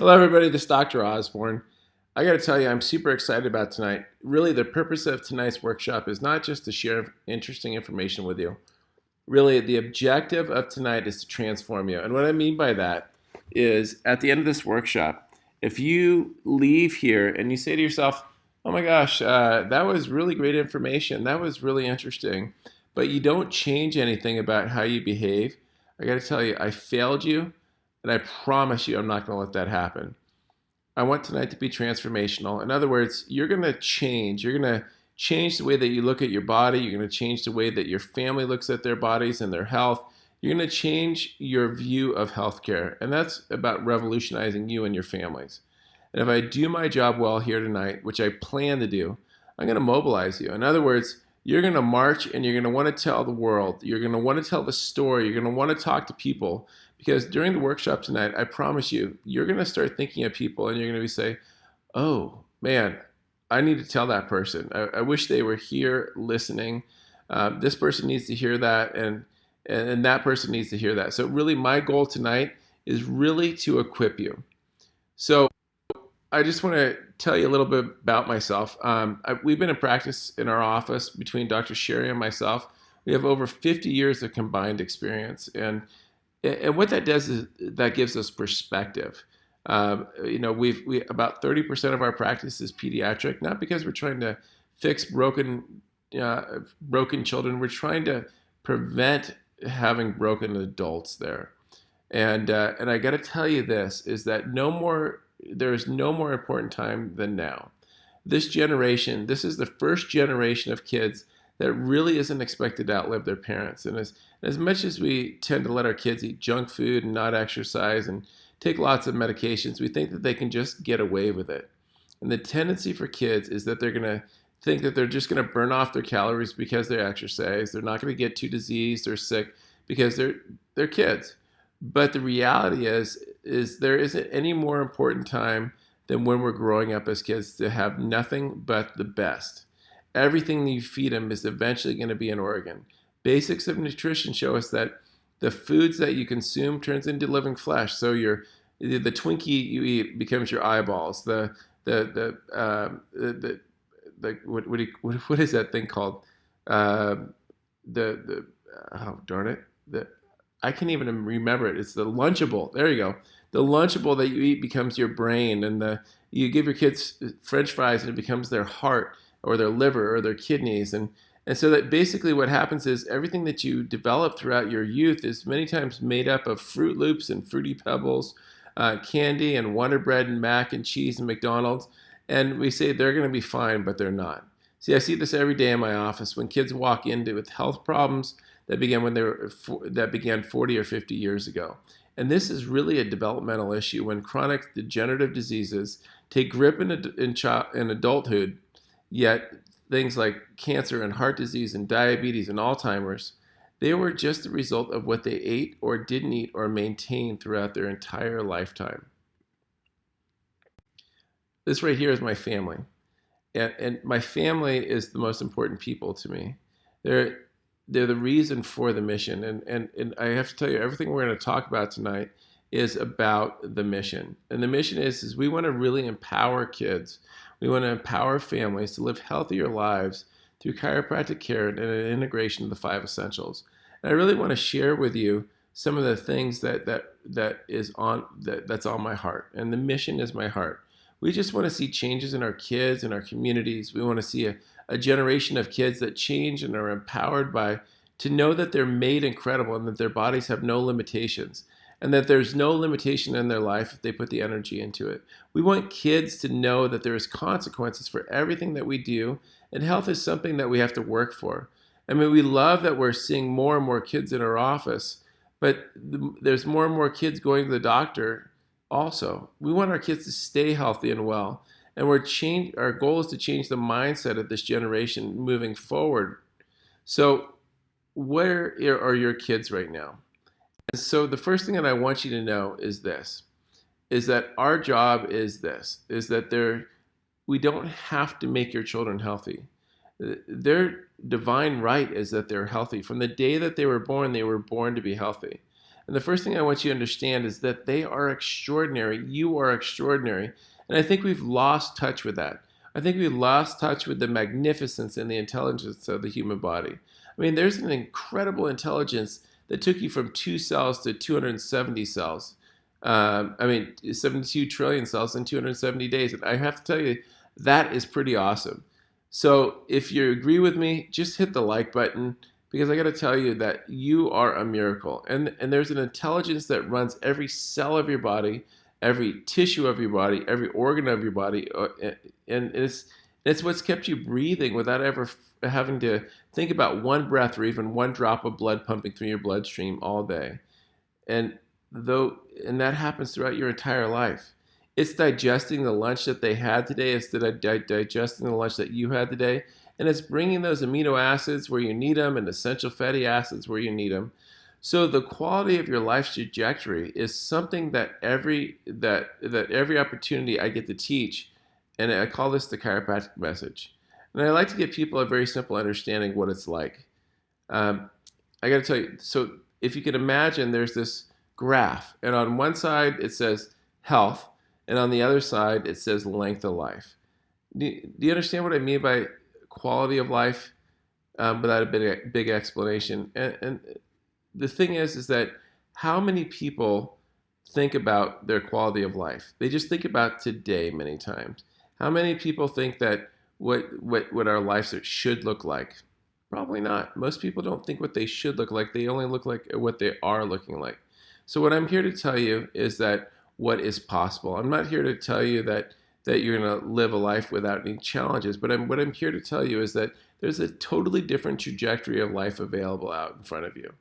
Hello, everybody. This is Dr. Osborne. I got to tell you, I'm super excited about tonight. Really, the purpose of tonight's workshop is not just to share interesting information with you. Really, the objective of tonight is to transform you. And what I mean by that is at the end of this workshop, if you leave here and you say to yourself, oh my gosh, that was really great information, that was really interesting, but you don't change anything about how you behave, I got to tell you, I failed you, and I promise you I'm not going to let that happen. I want tonight to be transformational. In other words, you're going to change. You're going to change the way that you look at your body. You're going to change the way that your family looks at their bodies and their health. You're going to change your view of healthcare. And that's about revolutionizing you and your families. And if I do my job well here tonight, which I plan to do, I'm going to mobilize you. In other words, you're going to march and you're going to want to tell the world. You're going to want to tell the story. You're going to want to talk to people. Because during the workshop tonight, I promise you, you're going to start thinking of people and you're going to say, oh, man, I need to tell that person. I wish they were here listening. This person needs to hear that, and that person needs to hear that. So really, my goal tonight is really to equip you. So I just want to tell you a little bit about myself. We've been in practice in our office between Dr. Sherry and myself. We have over 50 years of combined experience. And what that does is that gives us perspective. We about 30% of our practice is pediatric, not because we're trying to fix broken children. We're trying to prevent having broken adults there. And I got to tell you this is that there is no more important time than now. This generation, this is the first generation of kids that really isn't expected to outlive their parents. And as much as we tend to let our kids eat junk food and not exercise and take lots of medications, we think that they can just get away with it. And the tendency for kids is that they're going to think that they're just going to burn off their calories because they exercise. They're not going to get too diseased or sick because they're kids. But the reality is there isn't any more important time than when we're growing up as kids to have nothing but the best. Everything that you feed them is eventually going to be an organ. Basics of nutrition show us that the foods that you consume turns into living flesh. So the Twinkie you eat becomes your eyeballs. What is that thing called? Oh darn it! I can't even remember it. It's the Lunchable. There you go. The Lunchable that you eat becomes your brain, and you give your kids French fries, and it becomes their heart or their liver or their kidneys. And so that basically what happens is everything that you develop throughout your youth is many times made up of Fruit Loops and Fruity Pebbles, candy and Wonder Bread and mac and cheese and McDonald's. And we say they're going to be fine, but they're not. See, I see this every day in my office when kids walk in with health problems that began 40 or 50 years ago. And this is really a developmental issue when chronic degenerative diseases take grip in adulthood. Yet things like cancer and heart disease and diabetes and Alzheimer's, they were just the result of what they ate or didn't eat or maintained throughout their entire lifetime. This right here is my family. And my family is the most important people to me. They're the reason for the mission. And I have to tell you, everything we're going to talk about tonight is about the mission. And the mission is we want to really empower kids. We want to empower families to live healthier lives through chiropractic care and an integration of the 5 essentials. And I really want to share with you some of the things that's on my heart. And the mission is my heart. We just want to see changes in our kids and our communities. We want to see a generation of kids that change and are empowered to know that they're made incredible and that their bodies have no limitations. And that there's no limitation in their life if they put the energy into it. We want kids to know that there's consequences for everything that we do, and health is something that we have to work for. I mean, we love that we're seeing more and more kids in our office, but there's more and more kids going to the doctor also. We want our kids to stay healthy and well, and our goal is to change the mindset of this generation moving forward. So where are your kids right now? So the first thing that I want you to know is that our job is that we don't have to make your children healthy. Their divine right is that they're healthy. From the day that they were born to be healthy. And the first thing I want you to understand is that they are extraordinary. You are extraordinary. And I think we've lost touch with that. I think we've lost touch with the magnificence and the intelligence of the human body. I mean, there's an incredible intelligence that took you from 2 cells to 270 cells. 72 trillion cells in 270 days. And I have to tell you, that is pretty awesome. So if you agree with me, just hit the like button, because I got to tell you that you are a miracle. And there's an intelligence that runs every cell of your body, every tissue of your body, every organ of your body. And it's what's kept you breathing without ever having to think about one breath or even one drop of blood pumping through your bloodstream all day. And that happens throughout your entire life. It's digesting the lunch that they had today. It's digesting the lunch that you had today. And it's bringing those amino acids where you need them and essential fatty acids where you need them. So the quality of your life's trajectory is something that every opportunity I get to teach, and I call this the chiropractic message. And I like to give people a very simple understanding of what it's like. I got to tell you, so if you can imagine, there's this graph, and on one side it says health, and on the other side it says length of life. Do you understand what I mean by quality of life without a big explanation? And the thing is that how many people think about their quality of life? They just think about today many times. How many people think that what our lives should look like? Probably not. Most people don't think what they should look like. They only look like what they are looking like. So what I'm here to tell you is that what is possible. I'm not here to tell you that you're going to live a life without any challenges, but what I'm here to tell you is that there's a totally different trajectory of life available out in front of you.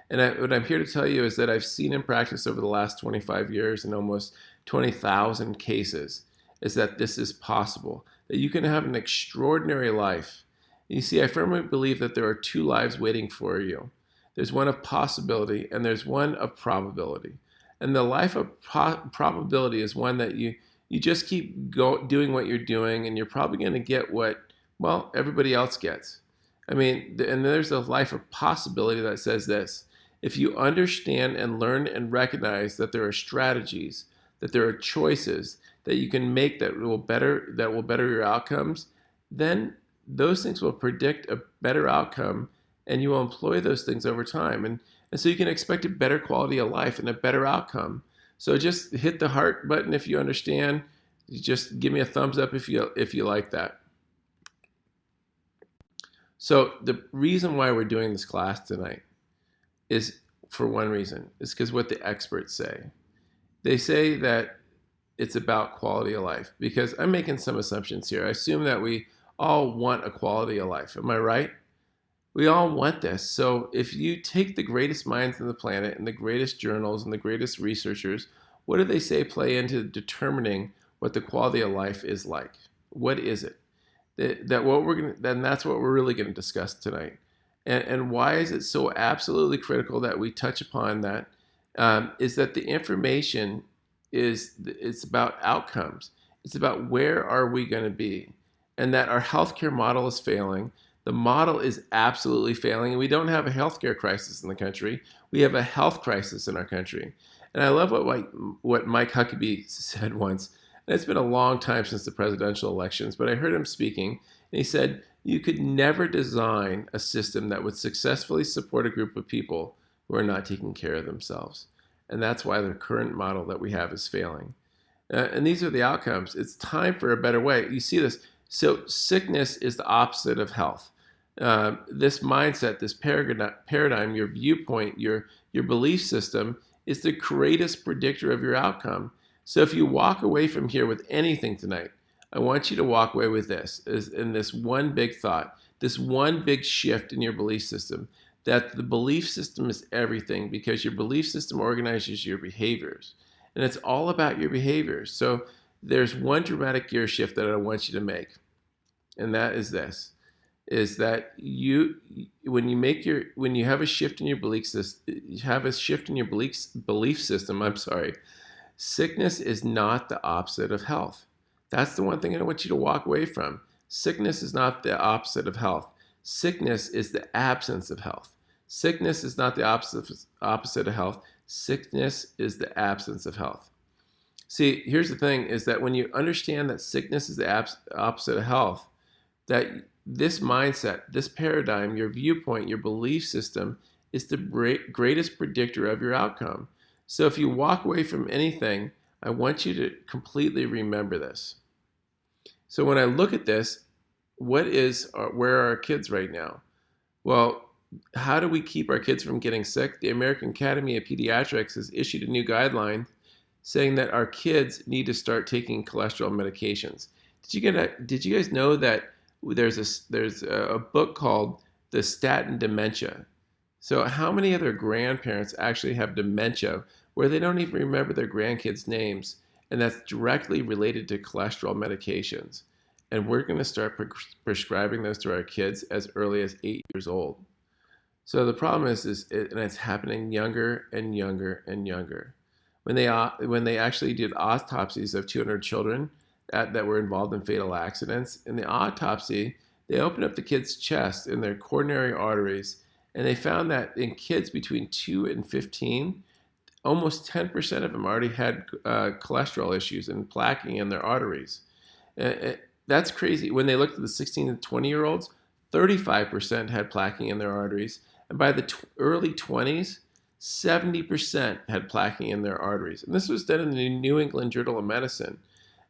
And what I'm here to tell you is that I've seen in practice over the last 25 years and almost 20,000 cases is that this is possible, that you can have an extraordinary life. You see, I firmly believe that there are two lives waiting for you. There's one of possibility and there's one of probability. And the life of probability is one that you just keep doing what you're doing, and you're probably going to get what, well, everybody else gets. I mean, and there's a life of possibility that says this: if you understand and learn and recognize that there are strategies, that there are choices that you can make that will better your outcomes, then those things will predict a better outcome, and you will employ those things over time. And so you can expect a better quality of life and a better outcome. So just hit the heart button if you understand. Just give me a thumbs up if you like that. So the reason why we're doing this class tonight is for one reason. It's because what the experts say. They say that it's about quality of life, because I'm making some assumptions here. I assume that we all want a quality of life. Am I right? We all want this. So if you take the greatest minds on the planet and the greatest journals and the greatest researchers, what do they say play into determining what the quality of life is like? What is it? That's what we're really going to discuss tonight. And why is it so absolutely critical that we touch upon that? Is that the information it's about outcomes. It's about where are we going to be, and that our healthcare model is failing. The model is absolutely failing, and we don't have a healthcare crisis in the country. We have a health crisis in our country. And I love what Mike Huckabee said once. And it's been a long time since the presidential elections, but I heard him speaking, and he said, you could never design a system that would successfully support a group of people who are not taking care of themselves. And that's why the current model that we have is failing. And these are the outcomes. It's time for a better way. You see this. So sickness is the opposite of health. This mindset, this paradigm, your viewpoint, your belief system is the greatest predictor of your outcome. So if you walk away from here with anything tonight, I want you to walk away with this one big thought, this one big shift in your belief system, that the belief system is everything, because your belief system organizes your behaviors. And it's all about your behaviors. So there's one dramatic gear shift that I want you to make. And that is this, is that when you have a shift in your belief system, sickness is not the opposite of health. That's the one thing I want you to walk away from. Sickness is not the opposite of health. Sickness is the absence of health. Sickness is not the opposite of health. Sickness is the absence of health. See, here's the thing is that when you understand that sickness is the opposite of health, that this mindset, this paradigm, your viewpoint, your belief system is the greatest predictor of your outcome. So if you walk away from anything, I want you to completely remember this. So when I look at this, where are our kids right now? Well, how do we keep our kids from getting sick? The American Academy of Pediatrics has issued a new guideline saying that our kids need to start taking cholesterol medications. Did you guys know that there's a book called The Statin Dementia? So how many of their grandparents actually have dementia where they don't even remember their grandkids' names? And that's directly related to cholesterol medications. And we're going to start prescribing those to our kids as early as 8 years old. So the problem is and it's happening younger and younger and younger. When they actually did autopsies of 200 children that were involved in fatal accidents, in the autopsy, they opened up the kids' chest and their coronary arteries, and they found that in kids between 2 and 15, almost 10% of them already had cholesterol issues and plaquing in their arteries. That's crazy. When they looked at the 16 and 20-year-olds, 35% had plaquing in their arteries. And by the early 20s, 70% had plaquing in their arteries. And this was done in the New England Journal of Medicine.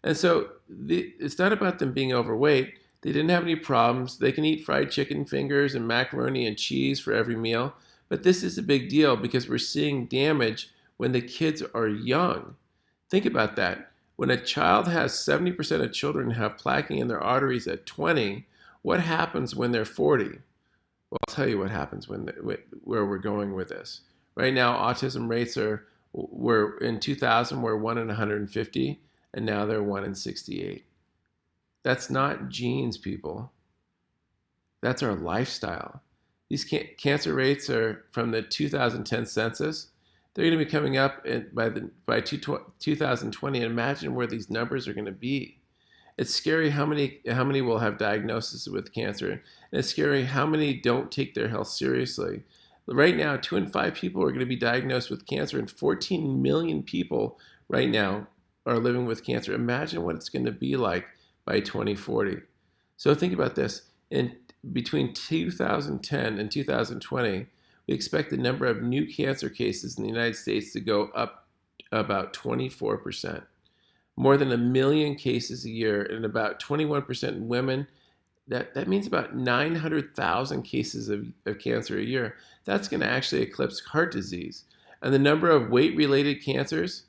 And so it's not about them being overweight. They didn't have any problems. They can eat fried chicken fingers and macaroni and cheese for every meal. But this is a big deal because we're seeing damage when the kids are young. Think about that. When a child has 70% of children have plaquing in their arteries at 20, what happens when they're 40? Well, I'll tell you what happens where we're going with this. Right now, autism rates were in 2000 were 1 in 150, and now they're 1 in 68. That's not genes, people. That's our lifestyle. These cancer rates are from the 2010 census. They're going to be coming up by 2020, and imagine where these numbers are going to be. It's scary how many will have diagnosis with cancer, and it's scary how many don't take their health seriously. Right now, 2 in 5 people are going to be diagnosed with cancer, and 14 million people right now are living with cancer. Imagine what it's going to be like by 2040. So think about this. Between 2010 and 2020, we expect the number of new cancer cases in the United States to go up about 24%. More than 1 million cases a year, and about 21% in women. That means about 900,000 cases of cancer a year. That's going to actually eclipse heart disease. And the number of weight-related cancers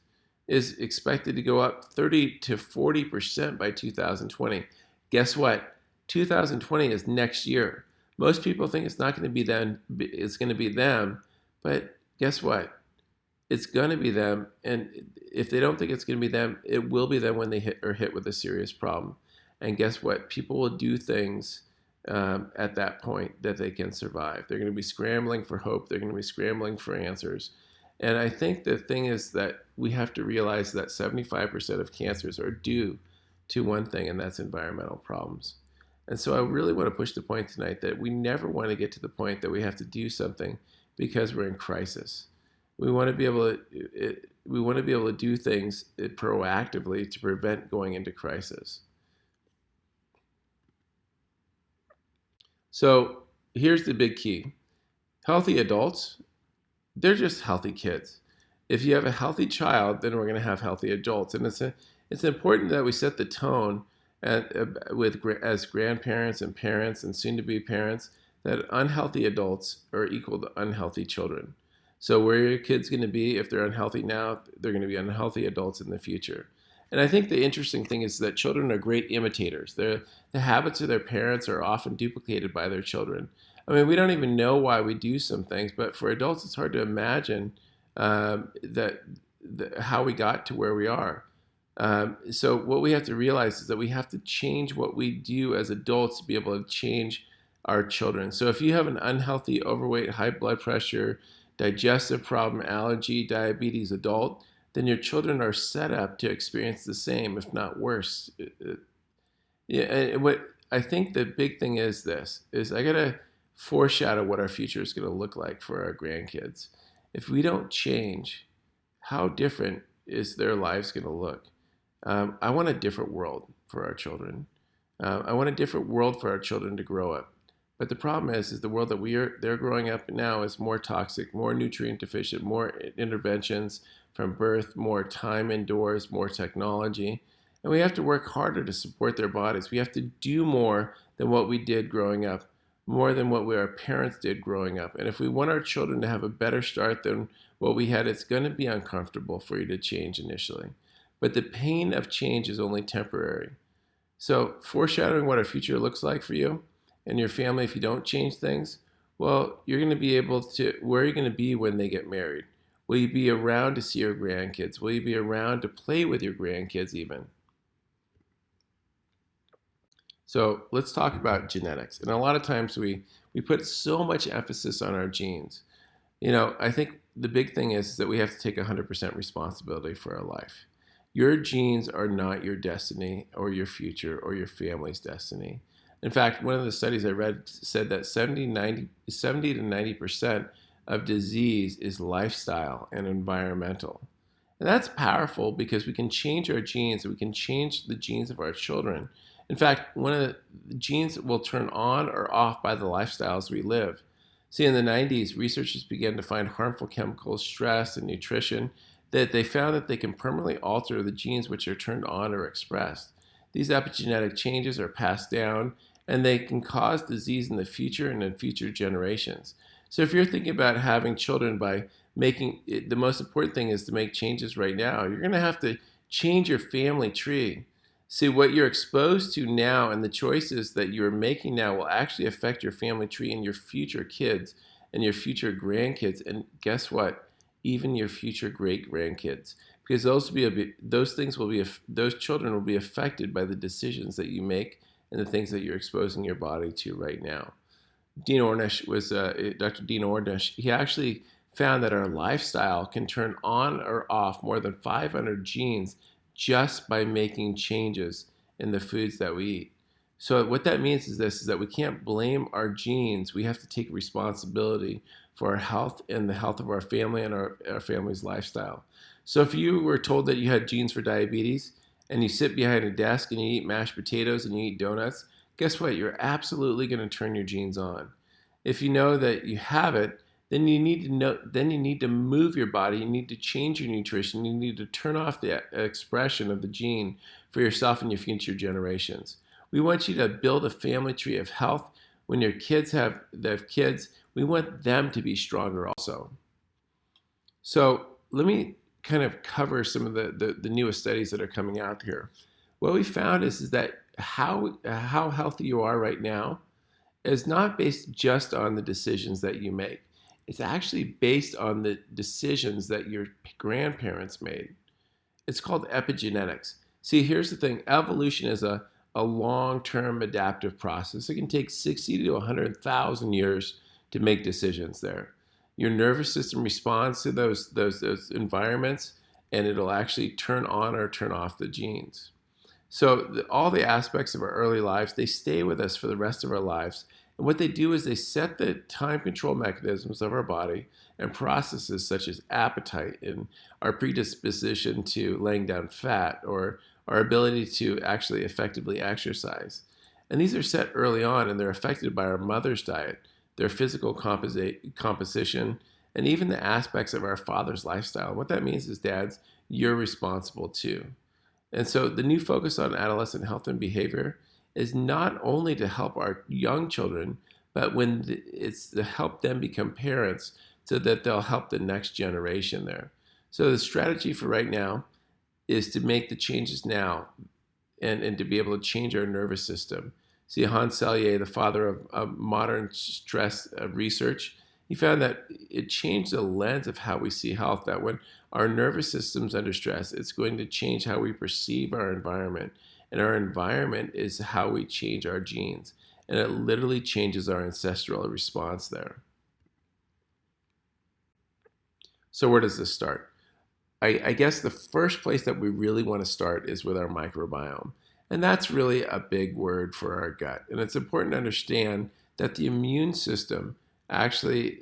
is expected to go up 30 to 40% by 2020. Guess what? 2020 is next year. Most people think it's not going to be them, it's going to be them, but guess what? It's going to be them, and if they don't think it's going to be them, it will be them when they hit with a serious problem. And guess what? People will do things at that point that they can survive. They're going to be scrambling for hope. They're going to be scrambling for answers. And I think the thing is that we have to realize that 75% of cancers are due to one thing, and that's environmental problems. And so I really want to push the point tonight that we never want to get to the point that we have to do something because we're in crisis. We want to be able to do things proactively to prevent going into crisis. So here's the big key. Healthy adults, they're just healthy kids. If you have a healthy child, then we're going to have healthy adults. And it's important that we set the tone as grandparents and parents and soon-to-be parents that unhealthy adults are equal to unhealthy children. So where are your kids going to be if they're unhealthy now? They're going to be unhealthy adults in the future. And I think the interesting thing is that children are great imitators. The habits of their parents are often duplicated by their children. I mean, we don't even know why we do some things, but for adults, it's hard to imagine how we got to where we are. So what we have to realize is that we have to change what we do as adults to be able to change our children. So if you have an unhealthy, overweight, high blood pressure, digestive problem, allergy, diabetes adult, then your children are set up to experience the same, if not worse. Yeah, and what I think the big thing is I got to foreshadow what our future is going to look like for our grandkids. if we don't change, how different is their lives going to look? I want a different world for our children. I want a different world for our children to grow up. But the problem is the world that they're growing up in now is more toxic, more nutrient deficient, more interventions from birth, more time indoors, more technology. And we have to work harder to support their bodies. We have to do more than what we did growing up, more than what our parents did growing up. And if we want our children to have a better start than what we had, it's going to be uncomfortable for you to change initially. But the pain of change is only temporary. So foreshadowing what our future looks like for you and your family if you don't change things, well, you're going to be able to, where are you going to be when they get married? Will you be around to see your grandkids? Will you be around to play with your grandkids even? So let's talk about genetics. And a lot of times we put so much emphasis on our genes. I think the big thing is that we have to take 100% responsibility for our life. Your genes are not your destiny or your future or your family's destiny. In fact, one of the studies I read said that 70 to 90% of disease is lifestyle and environmental. And that's powerful because we can change our genes and we can change the genes of our children. In fact, one of the genes will turn on or off by the lifestyles we live. See, in the 90s, researchers began to find harmful chemicals, stress, and nutrition that they found that they can permanently alter the genes which are turned on or expressed. These epigenetic changes are passed down, and they can cause disease in the future and in future generations. So if you're thinking about having children by making it, the most important thing is to make changes right now. You're going to have to change your family tree. See, what you're exposed to now and the choices that you're making now will actually affect your family tree and your future kids and your future grandkids. And guess what? Even your future great grandkids, because those children will be affected by the decisions that you make and the things that you're exposing your body to right now. Dr. Dean Ornish. He actually found that our lifestyle can turn on or off more than 500 genes just by making changes in the foods that we eat. So what that means is that we can't blame our genes. We have to take responsibility for our health and the health of our family and our family's lifestyle. So if you were told that you had genes for diabetes and you sit behind a desk and you eat mashed potatoes and you eat donuts, guess what? You're absolutely going to turn your genes on. If you know that you have it, then you need to move your body. You need to change your nutrition. You need to turn off the expression of the gene for yourself and your future generations. We want you to build a family tree of health. When your kids have kids, we want them to be stronger also. So let me kind of cover some of the newest studies that are coming out here. What we found is that how healthy you are right now is not based just on the decisions that you make. It's actually based on the decisions that your grandparents made. It's called epigenetics. See, here's the thing. Evolution is a long-term adaptive process. It can take 60 to 100,000 years to make decisions there. Your nervous system responds to those environments, and it'll actually turn on or turn off the genes. So all the aspects of our early lives, they stay with us for the rest of our lives. And what they do is they set the time control mechanisms of our body and processes such as appetite and our predisposition to laying down fat or our ability to actually effectively exercise. And these are set early on, and they're affected by our mother's diet, their physical composition, and even the aspects of our father's lifestyle. What that means is, dads, you're responsible too. And so the new focus on adolescent health and behavior is not only to help our young children, but it's to help them become parents so that they'll help the next generation there. So the strategy for right now is to make the changes now and to be able to change our nervous system. See, Hans Selye, the father of modern stress research, he found that it changed the lens of how we see health, that when our nervous system's under stress, it's going to change how we perceive our environment. And our environment is how we change our genes. And it literally changes our ancestral response there. So where does this start? I guess the first place that we really want to start is with our microbiome. And that's really a big word for our gut. And it's important to understand that the immune system actually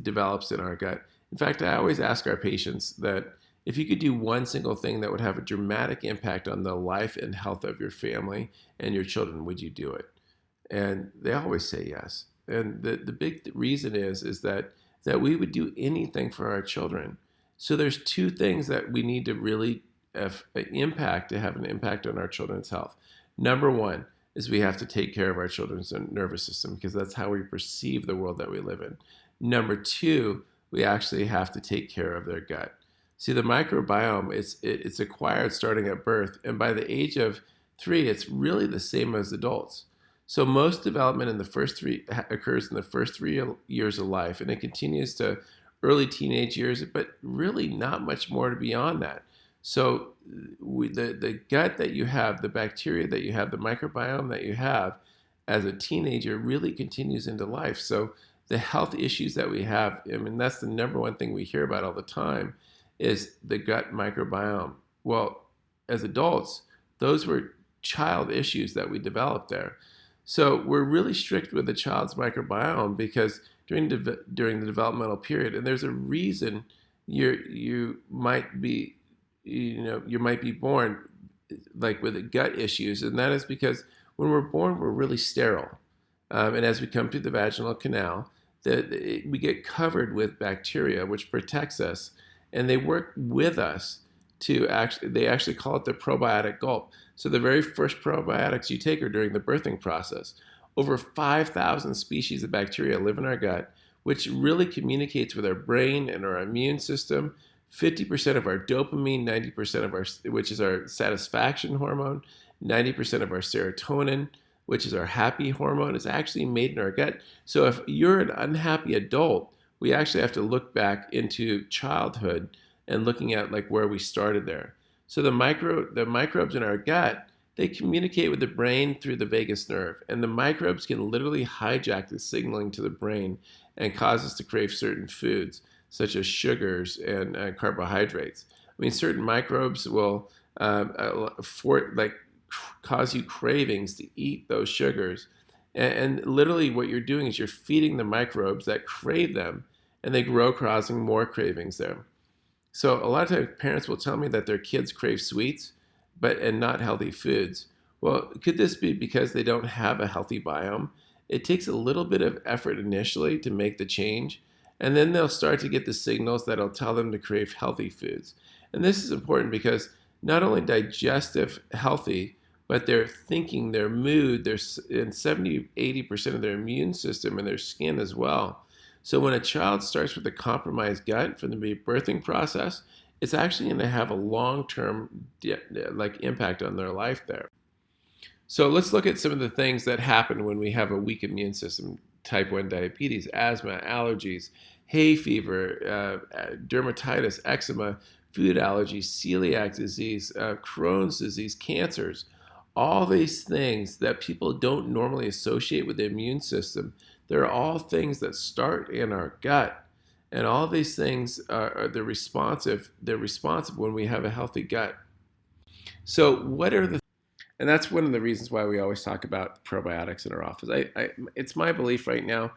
develops in our gut. In fact, I always ask our patients that if you could do one single thing that would have a dramatic impact on the life and health of your family and your children, would you do it? And they always say yes. And the big reason is that we would do anything for our children. So there's two things that we need to really have an impact to have an impact on our children's health. Number one is we have to take care of our children's nervous system because that's how we perceive the world that we live in. Number two, we actually have to take care of their gut. See, the microbiome, it's acquired starting at birth, and by the age of 3, it's really the same as adults. So most development in the first three occurs in the first 3 years of life, and it continues to early teenage years, but really not much more beyond that. So the gut that you have, the bacteria that you have, the microbiome that you have as a teenager really continues into life. So the health issues that we have, I mean, that's the number one thing we hear about all the time is the gut microbiome. Well, as adults, those were child issues that we developed there. So we're really strict with the child's microbiome because during the developmental period, and there's a reason you might be born like with gut issues, and that is because when we're born, we're really sterile, and as we come through the vaginal canal, we get covered with bacteria, which protects us, and they work with us they actually call it the probiotic gulp. So the very first probiotics you take are during the birthing process. Over 5,000 species of bacteria live in our gut, which really communicates with our brain and our immune system. 50% of our dopamine, 90% of which is our satisfaction hormone, 90% of our serotonin, which is our happy hormone, is actually made in our gut. So if you're an unhappy adult, we actually have to look back into childhood and looking at like where we started there. So the microbes in our gut, they communicate with the brain through the vagus nerve, and the microbes can literally hijack the signaling to the brain and cause us to crave certain foods, such as sugars and carbohydrates. I mean, certain microbes will cause you cravings to eat those sugars. And literally what you're doing is you're feeding the microbes that crave them, and they grow, causing more cravings there. So a lot of times parents will tell me that their kids crave sweets and not healthy foods. Well, could this be because they don't have a healthy biome? It takes a little bit of effort initially to make the change, and then they'll start to get the signals that'll tell them to crave healthy foods. And this is important because not only digestive healthy, but their thinking, their mood, and 70-80% of their immune system and their skin as well. So when a child starts with a compromised gut from the birthing process, it's actually going to have a long-term impact on their life there. So let's look at some of the things that happen when we have a weak immune system: type 1 diabetes, asthma, allergies, hay fever, dermatitis, eczema, food allergies, celiac disease, Crohn's disease, cancers. All these things that people don't normally associate with the immune system, they're all things that start in our gut. And all these things they're responsive when we have a healthy gut. So and that's one of the reasons why we always talk about probiotics in our office. It's my belief right now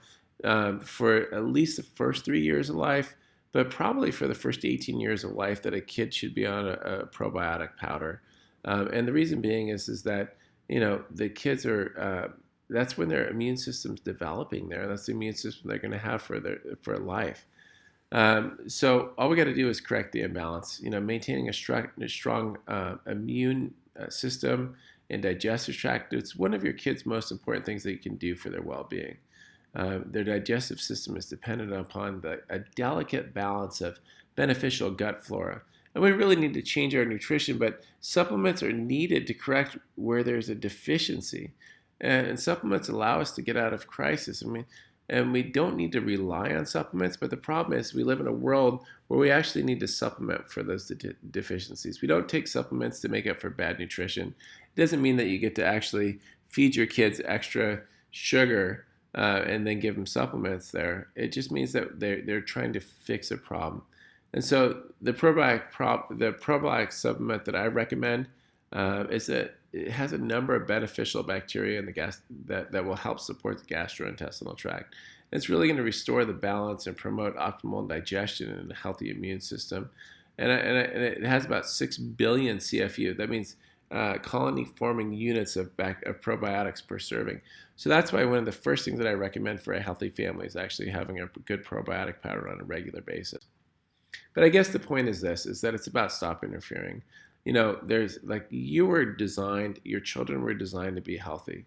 for at least the first 3 years of life, but probably for the first 18 years of life, that a kid should be on a probiotic powder. And the reason being is that, the kids are, that's when their immune system's developing there. That's the immune system they're going to have for life. So all we got to do is correct the imbalance. Maintaining a strong immune system and digestive tract. It's one of your kids' most important things that you can do for their well-being. Their digestive system is dependent upon a delicate balance of beneficial gut flora. And we really need to change our nutrition, but supplements are needed to correct where there's a deficiency. And supplements allow us to get out of crisis. And we don't need to rely on supplements, but the problem is we live in a world where we actually need to supplement for those deficiencies. We don't take supplements to make up for bad nutrition. It doesn't mean that you get to actually feed your kids extra sugar and then give them supplements there. It just means that they're trying to fix a problem. And so the probiotic supplement that I recommend is that it has a number of beneficial bacteria in the that will help support the gastrointestinal tract. And it's really going to restore the balance and promote optimal digestion and a healthy immune system. And it has about 6 billion CFU. That means colony-forming units of probiotics per serving. So that's why one of the first things that I recommend for a healthy family is actually having a good probiotic powder on a regular basis. But I guess the point is this, is that it's about stop interfering. There's like your children were designed to be healthy.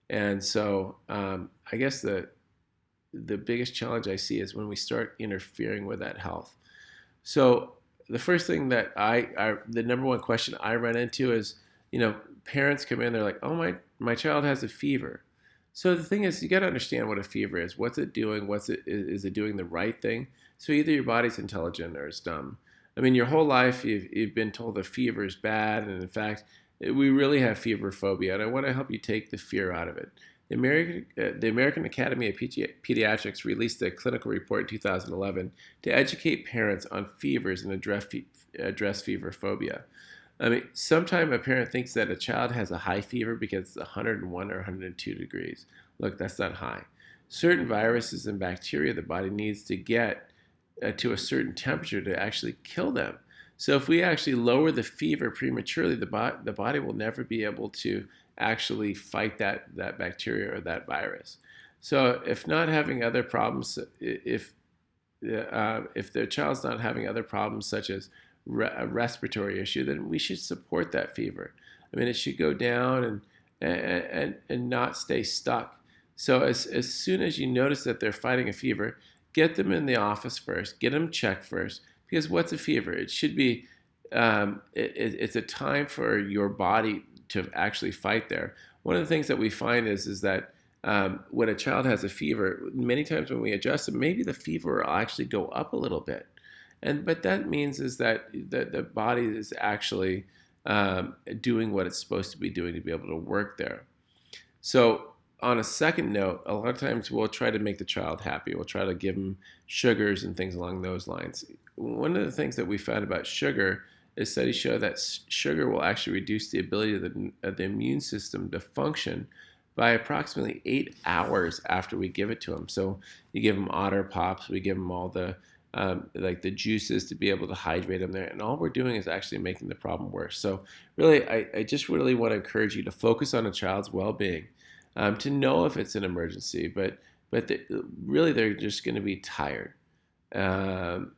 And so I guess the biggest challenge I see is when we start interfering with that health. So the first thing that the number one question I run into is, parents come in, they're like, oh, my child has a fever. So the thing is, you got to understand what a fever is. What's it doing? Is it doing the right thing? So either your body's intelligent or it's dumb. I mean, your whole life you've been told a fever is bad, and in fact, we really have fever phobia, and I want to help you take the fear out of it. The American Academy of Pediatrics released a clinical report in 2011 to educate parents on fevers and address fever phobia. I mean, sometimes a parent thinks that a child has a high fever because it's 101 or 102 degrees. Look, that's not high. Certain viruses and bacteria the body needs to get to a certain temperature to actually kill them. So if we actually lower the fever prematurely, the body will never be able to actually fight that bacteria or that virus. So if not having other problems, if their child's not having other problems such as a respiratory issue, then we should support that fever. I mean, it should go down and not stay stuck. So as soon as you notice that they're fighting a fever, get them in the office first, get them checked first, because what's a fever? It should be, it's a time for your body to actually fight there. One of the things that we find is that when a child has a fever, many times when we adjust them, maybe the fever will actually go up a little bit. But that means is that the body is actually doing what it's supposed to be doing to be able to work there. So on a second note, a lot of times we'll try to make the child happy. We'll try to give them sugars and things along those lines. One of the things that we found about sugar is studies show that sugar will actually reduce the ability of the immune system to function by approximately 8 hours after we give it to them. So you give them otter pops, we give them all the like the juices to be able to hydrate them there, and all we're doing is actually making the problem worse. So really, I just really want to encourage you to focus on a child's well-being, to know if it's an emergency, but really they're just going to be tired, and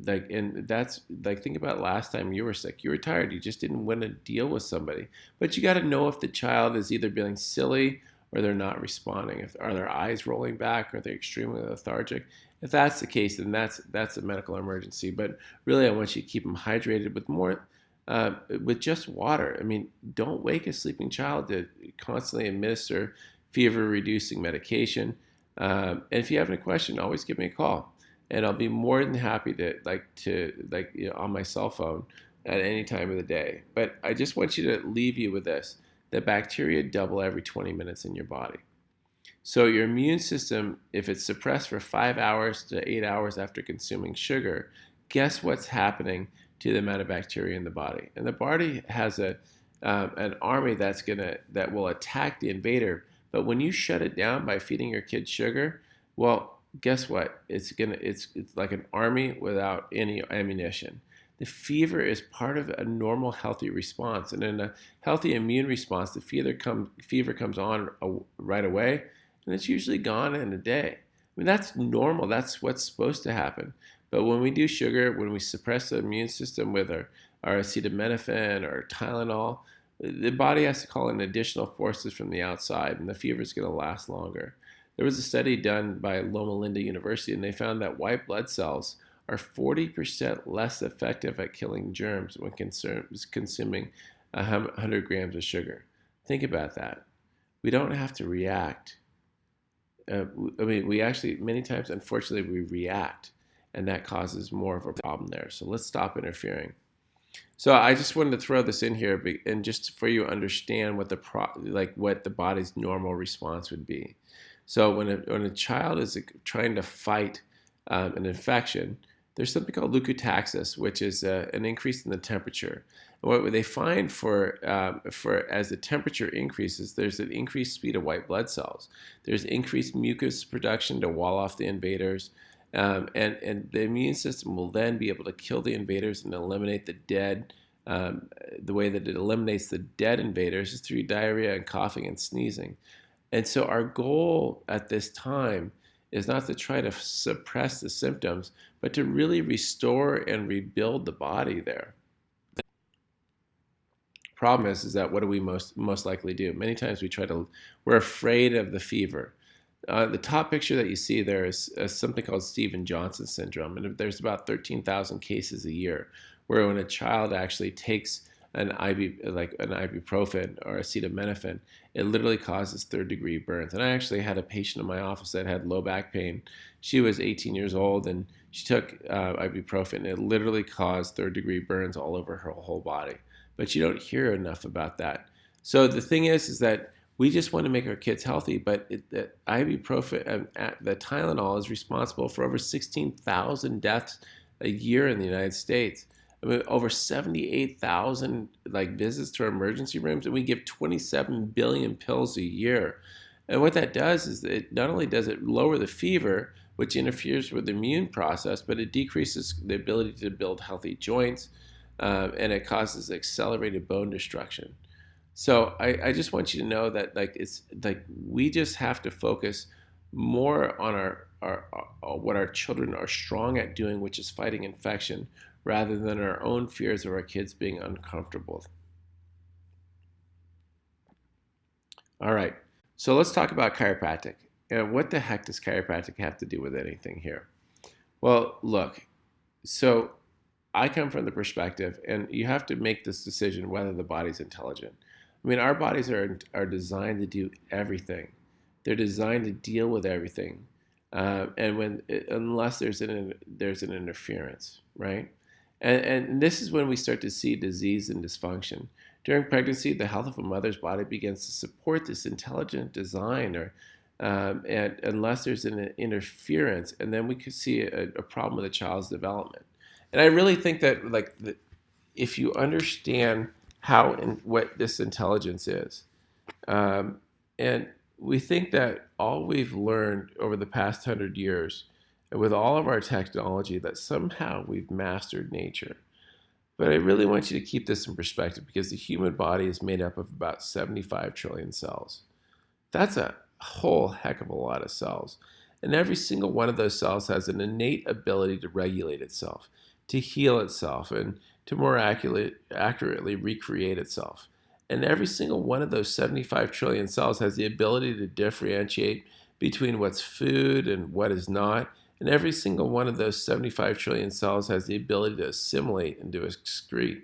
that's like, think about last time you were sick. You were tired. You just didn't want to deal with somebody. But you got to know if the child is either being silly or they're not responding. Are their eyes rolling back? Or are they extremely lethargic? If that's the case, then that's a medical emergency. But really, I want you to keep them hydrated with just water. I mean, don't wake a sleeping child to constantly administer fever-reducing medication. And if you have any question, always give me a call, and I'll be more than happy to on my cell phone at any time of the day. But I just want you to leave you with this: the bacteria double every 20 minutes in your body. So your immune system, if it's suppressed for 5 hours to 8 hours after consuming sugar, guess what's happening to the amount of bacteria in the body? And the body has an army that will attack the invader. But when you shut it down by feeding your kids sugar, well, guess what? It's like an army without any ammunition. The fever is part of a normal, healthy response. And in a healthy immune response, the fever comes on right away, and it's usually gone in a day. I mean, that's normal. That's what's supposed to happen. But when we do sugar, when we suppress the immune system with our acetaminophen or Tylenol, the body has to call in additional forces from the outside, and the fever is going to last longer. There was a study done by Loma Linda University, and they found that white blood cells are 40% less effective at killing germs when consuming 100 grams of sugar. Think about that. We don't have to react. We actually, many times, unfortunately, we react, and that causes more of a problem there. So let's stop interfering. So I just wanted to throw this in here, and just for you to understand what the body's normal response would be. So when a child is trying to fight an infection, there's something called leukotaxis, which is an increase in the temperature. And what they find for as the temperature increases, there's an increased speed of white blood cells. There's increased mucus production to wall off the invaders. And the immune system will then be able to kill the invaders and eliminate the dead. The way that it eliminates the dead invaders is through diarrhea and coughing and sneezing. And so our goal at this time is not to try to suppress the symptoms, but to really restore and rebuild the body there. Problem is that what do we most likely do? Many times we're afraid of the fever. The top picture that you see there is something called Stevens-Johnson syndrome, and there's about 13,000 cases a year where when a child actually takes an ibuprofen or acetaminophen, it literally causes third-degree burns. And I actually had a patient in my office that had low back pain. She was 18 years old, and she took ibuprofen. It literally caused third-degree burns all over her whole body. But you don't hear enough about that. So the thing is that we just want to make our kids healthy, but the ibuprofen, the Tylenol is responsible for over 16,000 deaths a year in the United States. I mean, over 78,000 visits to our emergency rooms, and we give 27 billion pills a year. And what that does is it not only does it lower the fever, which interferes with the immune process, but it decreases the ability to build healthy joints, and it causes accelerated bone destruction. So I just want you to know that we just have to focus more on our what our children are strong at doing, which is fighting infection, rather than our own fears of our kids being uncomfortable. All right, so let's talk about chiropractic. And what the heck does chiropractic have to do with anything here? Well, look, so I come from the perspective, and you have to make this decision whether the body's intelligent. I mean, our bodies are designed to do everything. They're designed to deal with everything, unless there's an interference, right? And this is when we start to see disease and dysfunction. During pregnancy, the health of a mother's body begins to support this intelligent design, and unless there's an interference, and then we could see a problem with a child's development. And I really think that if you understand how and what this intelligence is, and we think that all we've learned over the past 100 years, and with all of our technology, that somehow we've mastered nature. But I really want you to keep this in perspective, because the human body is made up of about 75 trillion cells. That's a whole heck of a lot of cells. And every single one of those cells has an innate ability to regulate itself, to heal itself, and to more accurately recreate itself. And every single one of those 75 trillion cells has the ability to differentiate between what's food and what is not. And every single one of those 75 trillion cells has the ability to assimilate and to excrete.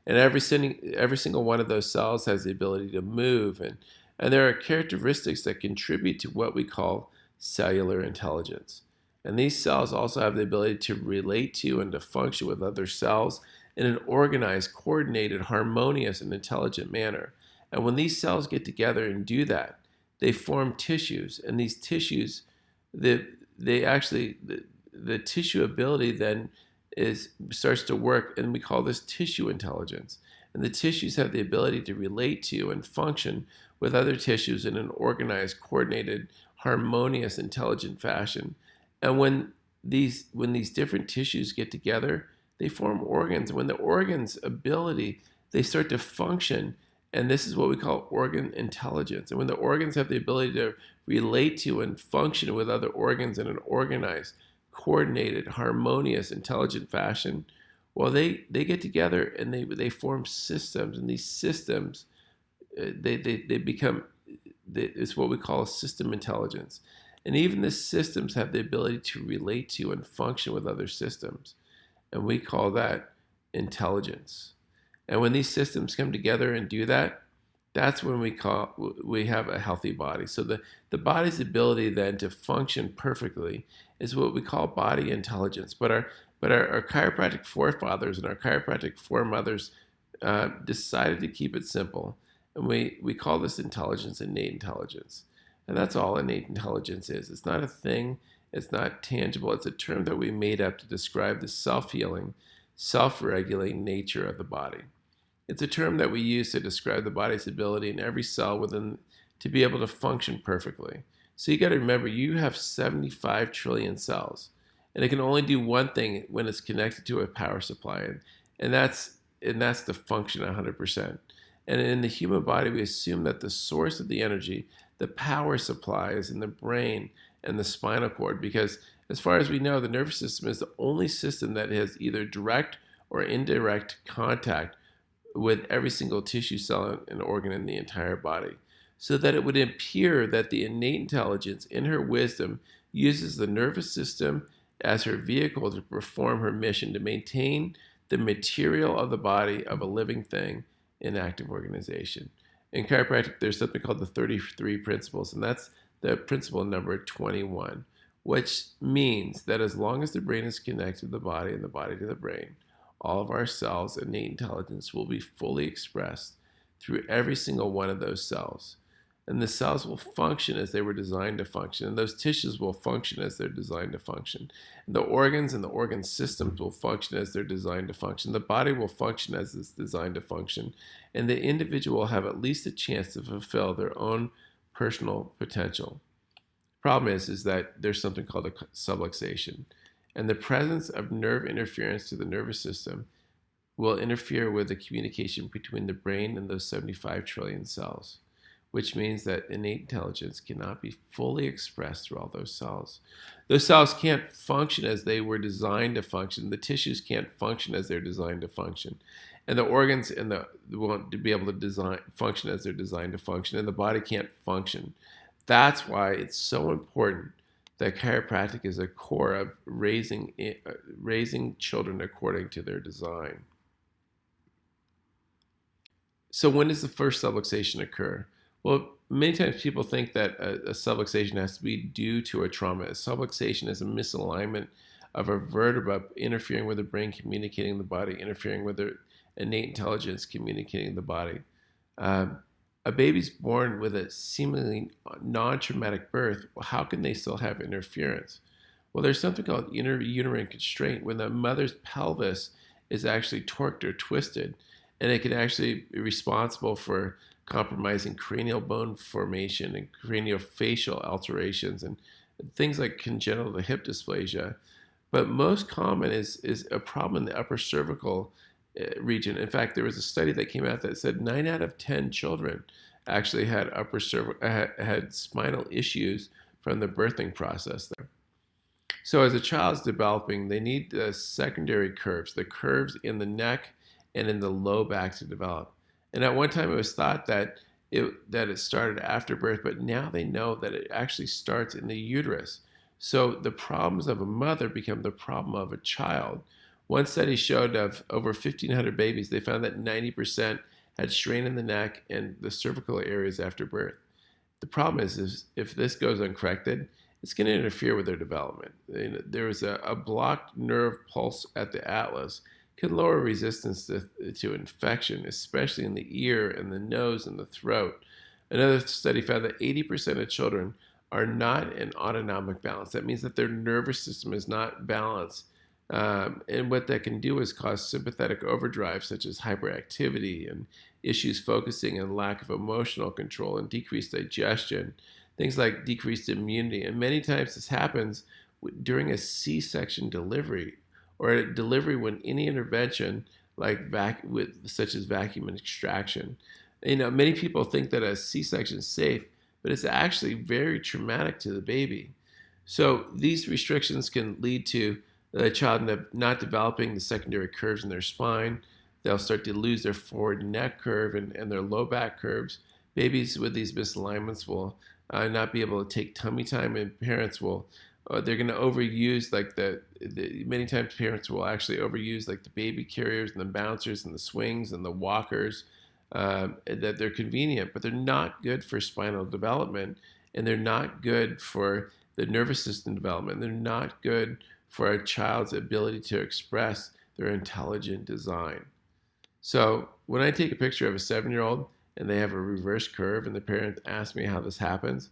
And every single one of those cells has the ability to move. And there are characteristics that contribute to what we call cellular intelligence. And these cells also have the ability to relate to and to function with other cells in an organized, coordinated, harmonious, and intelligent manner. And when these cells get together and do that, they form tissues. And these tissues, the tissue ability then starts to work, and we call this tissue intelligence. And the tissues have the ability to relate to and function with other tissues in an organized, coordinated, harmonious, intelligent fashion. And when these different tissues get together, they form organs. When the organs' ability, they start to function, and this is what we call organ intelligence. And when the organs have the ability to relate to and function with other organs in an organized, coordinated, harmonious, intelligent fashion, well, they get together and they form systems, and these systems, it's what we call system intelligence. And even the systems have the ability to relate to and function with other systems. And we call that intelligence. And when these systems come together and do that, that's when we have a healthy body. So the body's ability then to function perfectly is what we call body intelligence. But our chiropractic forefathers and our chiropractic foremothers decided to keep it simple. And we call this intelligence innate intelligence. And that's all innate intelligence is. It's not a thing. It's not tangible. It's a term that we made up to describe the self-healing, self-regulating nature of the body. It's a term that we use to describe the body's ability in every cell within to be able to function perfectly. So you got to remember, you have 75 trillion cells, and it can only do one thing when it's connected to a power supply, and that's to function 100%. And in the human body, we assume that the source of the energy, the power supply, is in the brain and the spinal cord, because as far as we know, the nervous system is the only system that has either direct or indirect contact with every single tissue, cell, and organ in the entire body, so that it would appear that the innate intelligence in her wisdom uses the nervous system as her vehicle to perform her mission to maintain the material of the body of a living thing in active organization. In chiropractic, there's something called the 33 principles, and that's the principle number 21, which means that as long as the brain is connected to the body and the body to the brain, all of our cells' innate intelligence will be fully expressed through every single one of those cells. And the cells will function as they were designed to function, and those tissues will function as they're designed to function. And the organs and the organ systems will function as they're designed to function. The body will function as it's designed to function, and the individual will have at least a chance to fulfill their own personal potential. Problem is that there's something called a subluxation, and the presence of nerve interference to the nervous system will interfere with the communication between the brain and those 75 trillion cells, which means that innate intelligence cannot be fully expressed through all those cells. Those cells can't function as they were designed to function. The tissues can't function as they're designed to function. And the organs won't be able to function as they're designed to function, and the body can't function. That's why it's so important that chiropractic is a core of raising children according to their design. So when does the first subluxation occur? Well, many times people think that a subluxation has to be due to a trauma. A subluxation is a misalignment of a vertebra interfering with the brain, communicating the body, interfering with the innate intelligence, communicating the body. A baby's born with a seemingly non-traumatic birth. Well, how can they still have interference? Well, there's something called uterine constraint, when the mother's pelvis is actually torqued or twisted, and it can actually be responsible for compromising cranial bone formation and craniofacial alterations and things like congenital hip dysplasia. But most common is a problem in the upper cervical region. In fact, there was a study that came out that said 9 out of 10 children actually had had spinal issues from the birthing process there. So as a child's developing, they need the secondary curves, the curves in the neck and in the low back to develop. And at one time it was thought that it started after birth, but now they know that it actually starts in the uterus. So the problems of a mother become the problem of a child. One study showed of over 1,500 babies, they found that 90% had strain in the neck and the cervical areas after birth. The problem is if this goes uncorrected, it's going to interfere with their development. There is a blocked nerve pulse at the atlas can lower resistance to infection, especially in the ear and the nose and the throat. Another study found that 80% of children are not in autonomic balance. That means that their nervous system is not balanced. And what that can do is cause sympathetic overdrive, such as hyperactivity and issues focusing and lack of emotional control and decreased digestion, things like decreased immunity. And many times this happens during a C-section delivery or a delivery when any intervention like such as vacuum extraction. Many people think that a C-section is safe, but it's actually very traumatic to the baby. So these restrictions can lead to the child not developing the secondary curves in their spine. They'll start to lose their forward neck curve and their low back curves. Babies with these misalignments will not be able to take tummy time, and parents will they're going to overuse many times parents will actually overuse like the baby carriers and the bouncers and the swings and the walkers that they're convenient, but they're not good for spinal development, and they're not good for the nervous system development. They're not good for a child's ability to express their intelligent design. So when I take a picture of a 7-year-old and they have a reverse curve and the parent asks me how this happens,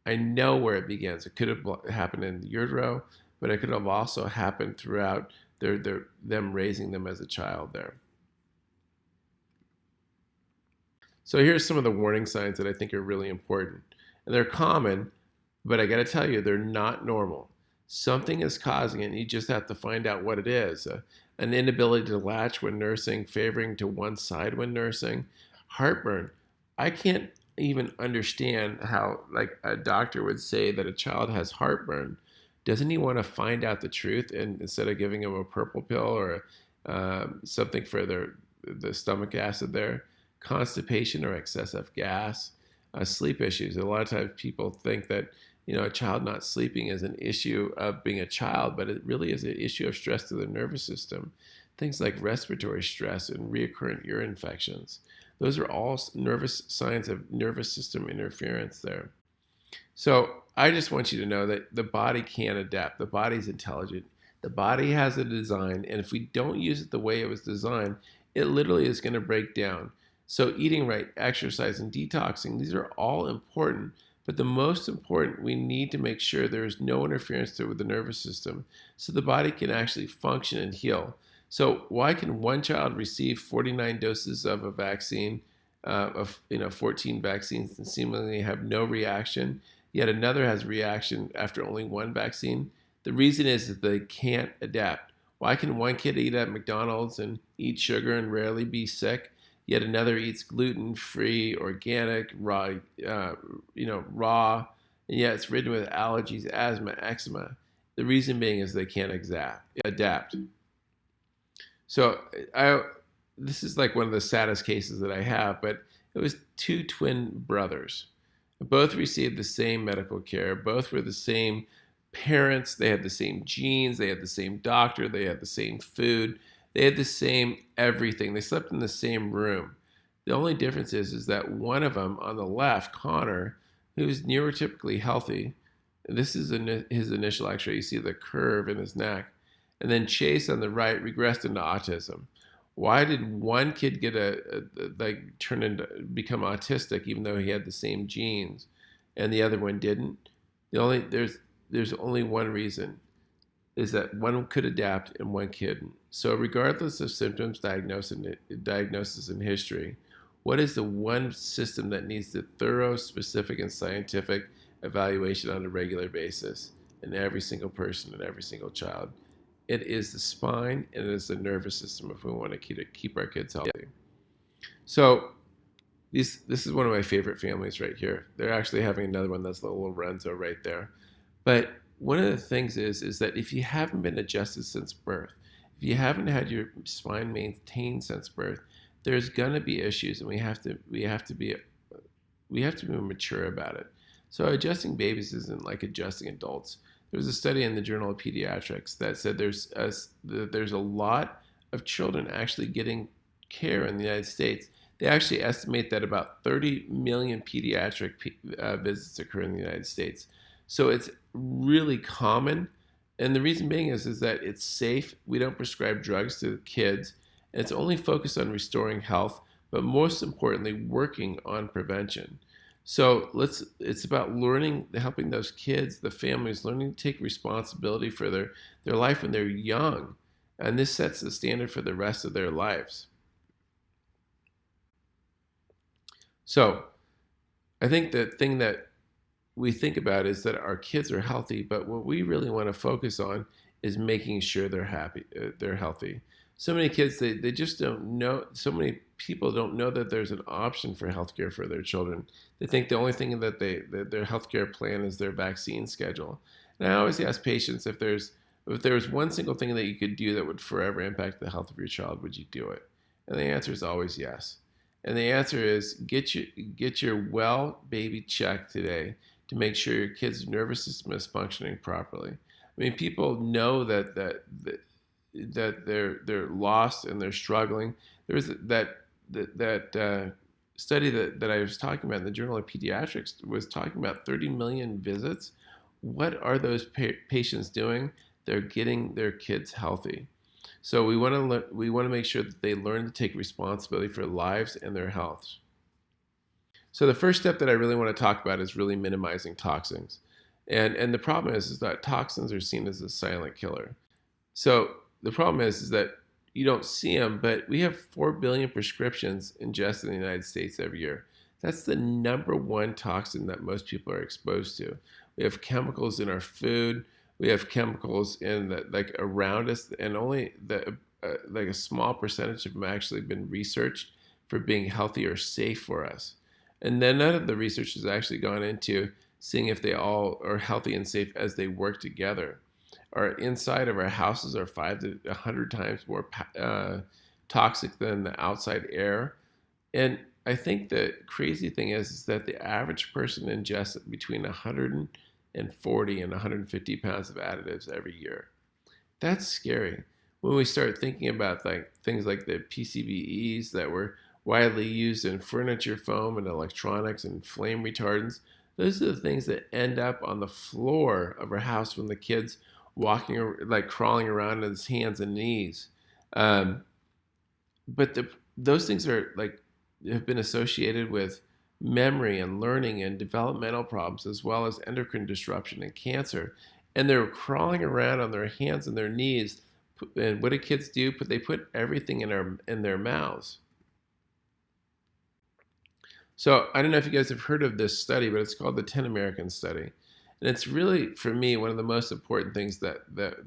I know where it begins. It could have happened in utero, but it could have also happened throughout them raising them as a child there. So here's some of the warning signs that I think are really important. And they're common, but I got to tell you, they're not normal. Something is causing it, and you just have to find out what it is. An inability to latch when nursing, favoring to one side when nursing, heartburn. I can't even understand how, like, a doctor would say that a child has heartburn. Doesn't he want to find out the truth, and instead of giving him a purple pill or something for the stomach acid there? Constipation or excessive gas, sleep issues. A lot of times people think that a child not sleeping is an issue of being a child, but it really is an issue of stress to the nervous system. Things like respiratory stress and recurrent ear infections. Those are all nervous signs of nervous system interference there. So I just want you to know that the body can adapt. The body's intelligent. The body has a design, and if we don't use it the way it was designed, it literally is going to break down. So eating right, exercise, and detoxing, these are all important. But the most important, we need to make sure there is no interference with the nervous system so the body can actually function and heal. So why can one child receive 49 doses of a vaccine, of 14 vaccines, and seemingly have no reaction, yet another has reaction after only one vaccine? The reason is that they can't adapt. Why can one kid eat at McDonald's and eat sugar and rarely be sick, yet another eats gluten-free, organic, raw, and yet it's ridden with allergies, asthma, eczema? The reason being is they can't adapt. So this is like one of the saddest cases that I have, but it was two twin brothers. Both received the same medical care. Both were the same parents. They had the same genes. They had the same doctor. They had the same food. They had the same everything. They slept in the same room. The only difference is that one of them on the left, Connor, who's neurotypically healthy, this is his initial x-ray. You see the curve in his neck. And then Chase on the right regressed into autism. Why did one kid get become autistic even though he had the same genes and the other one didn't? There's only one reason, is that one could adapt and one couldn't. So regardless of symptoms, diagnosis, and history, what is the one system that needs the thorough, specific, and scientific evaluation on a regular basis in every single person and every single child? It is the spine and it is the nervous system if we want to keep our kids healthy. So this is one of my favorite families right here. They're actually having another one. That's little Renzo right there. But one of the things is that if you haven't been adjusted since birth, if you haven't had your spine maintained since birth, there's gonna be issues, and we have to be mature about it. So adjusting babies isn't like adjusting adults. There was a study in the Journal of Pediatrics that said there's a lot of children actually getting care in the United States. They actually estimate that about 30 million pediatric visits occur in the United States. So it's really common, and the reason being is that it's safe. We don't prescribe drugs to kids, and it's only focused on restoring health, but most importantly, working on prevention. So it's about helping those kids, the families, learning to take responsibility for their life when they're young. And this sets the standard for the rest of their lives. So I think the thing that we think about is that our kids are healthy, but what we really want to focus on is making sure they're healthy. So many kids, they just don't know. So many people don't know that there's an option for healthcare for their children. They think the only thing that their healthcare plan is their vaccine schedule. And I always ask patients, if there was one single thing that you could do that would forever impact the health of your child, would you do it? And the answer is always yes. And the answer is get your well baby checked today to make sure your kid's nervous system is functioning properly. I mean, people know that they're lost and they're struggling. There's that study that I was talking about in the Journal of Pediatrics was talking about 30 million visits. What are those patients doing? They're getting their kids healthy. So we want to make sure that they learn to take responsibility for their lives and their health. So the first step that I really want to talk about is really minimizing toxins. And the problem is that toxins are seen as a silent killer. So the problem is that you don't see them, but we have 4 billion prescriptions ingested in the United States every year. That's the number one toxin that most people are exposed to. We have chemicals in our food. We have chemicals in like around us, and only like a small percentage of them actually been researched for being healthy or safe for us. And then none of the research has actually gone into seeing if they all are healthy and safe as they work together. Our inside of our houses are 5 to 100 times more toxic than the outside air. And I think the crazy thing is that the average person ingests between 140 and 150 pounds of additives every year. That's scary. When we start thinking about like things like the PCBs that were widely used in furniture foam and electronics and flame retardants, those are the things that end up on the floor of our house when the kids walking or like crawling around on his hands and knees. Um, but those things are like have been associated with memory and learning and developmental problems as well as endocrine disruption and cancer. And they're crawling around on their hands and their knees. And what do kids do? They put everything in their mouths. So I don't know if you guys have heard of this study, but it's called the 10 Americans study. And it's really, for me, one of the most important things that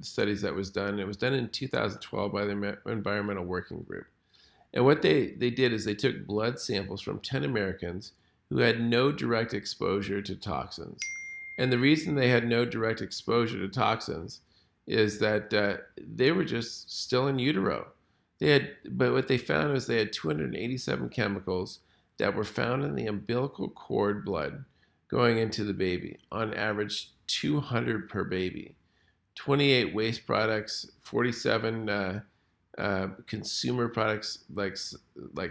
studies that was done. It was done in 2012 by the Environmental Working Group. And what they did is they took blood samples from 10 Americans who had no direct exposure to toxins. And the reason they had no direct exposure to toxins is that they were just still in utero. But what they found was they had 287 chemicals that were found in the umbilical cord blood going into the baby, on average 200 per baby. 28 waste products, 47 consumer products like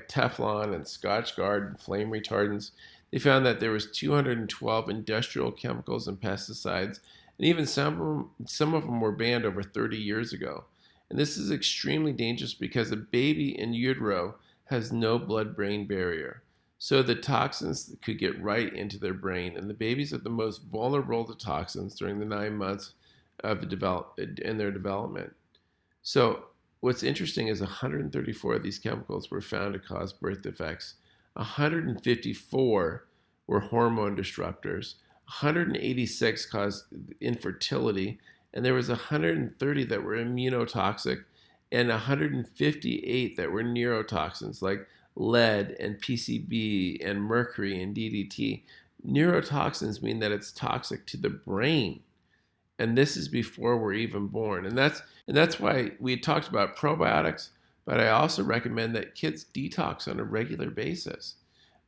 Teflon and Scotch Guard and flame retardants. They found that there was 212 industrial chemicals and pesticides, and even some of them were banned over 30 years ago. And this is extremely dangerous because a baby in utero has no blood-brain barrier. So the toxins could get right into their brain, and the babies are the most vulnerable to toxins during the 9 months of in their development. So what's interesting is 134 of these chemicals were found to cause birth defects. 154 were hormone disruptors. 186 caused infertility, and there was 130 that were immunotoxic, and 158 that were neurotoxins like lead and PCB and mercury and DDT. Neurotoxins mean that it's toxic to the brain. And this is before we're even born. And that's why we talked about probiotics, but I also recommend that kids detox on a regular basis.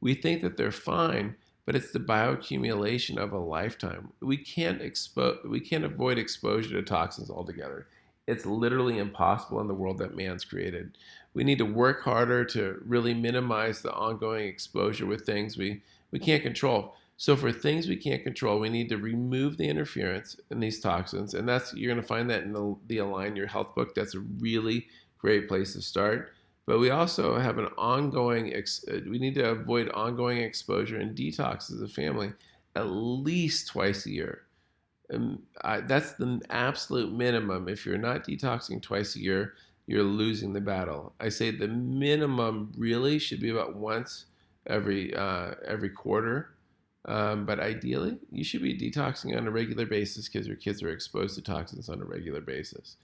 We think that they're fine, but it's the bioaccumulation of a lifetime. We can't avoid exposure to toxins altogether. It's literally impossible in the world that man's created. We need to work harder to really minimize the ongoing exposure with things we can't control. So for things we can't control, we need to remove the interference in these toxins, and you're going to find that in the Align Your Health book. That's a really great place to start. But we also have an we need to avoid ongoing exposure and detox as a family at least twice a year. That's the absolute minimum. If you're not detoxing twice a year, you're losing the battle. I say the minimum really should be about once every quarter. But ideally, you should be detoxing on a regular basis because your kids are exposed to toxins on a regular basis.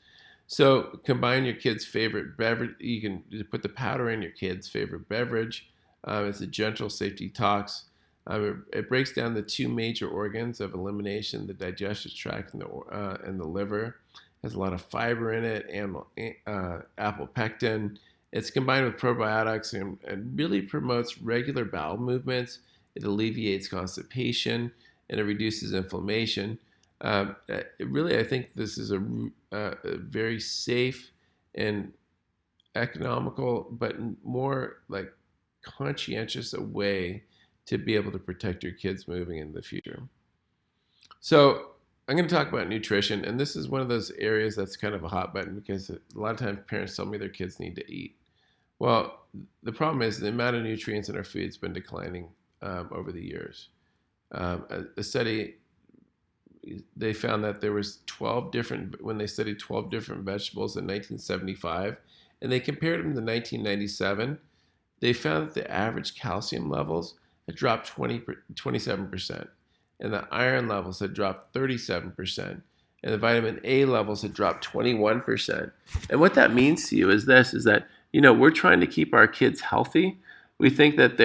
So combine your kid's favorite beverage. You can put the powder in your kid's favorite beverage. It's a gentle, safe detox. It breaks down the two major organs of elimination, the digestive tract and the liver. It has a lot of fiber in it, and apopectin. It's combined with probiotics and really promotes regular bowel movements. It alleviates constipation, and it reduces inflammation. I think this is a very safe and economical, but more like conscientious a way to be able to protect your kids moving into the future. So I'm going to talk about nutrition, and this is one of those areas that's kind of a hot button because a lot of times parents tell me their kids need to eat. Well, the problem is the amount of nutrients in our food has been declining over the years. A study, they found that there was 12 different, when they studied 12 different vegetables in 1975, and they compared them to 1997, they found that the average calcium levels had dropped 27%, and the iron levels had dropped 37%, and the vitamin A levels had dropped 21%. And what that means to you is this, is that, we're trying to keep our kids healthy. We think that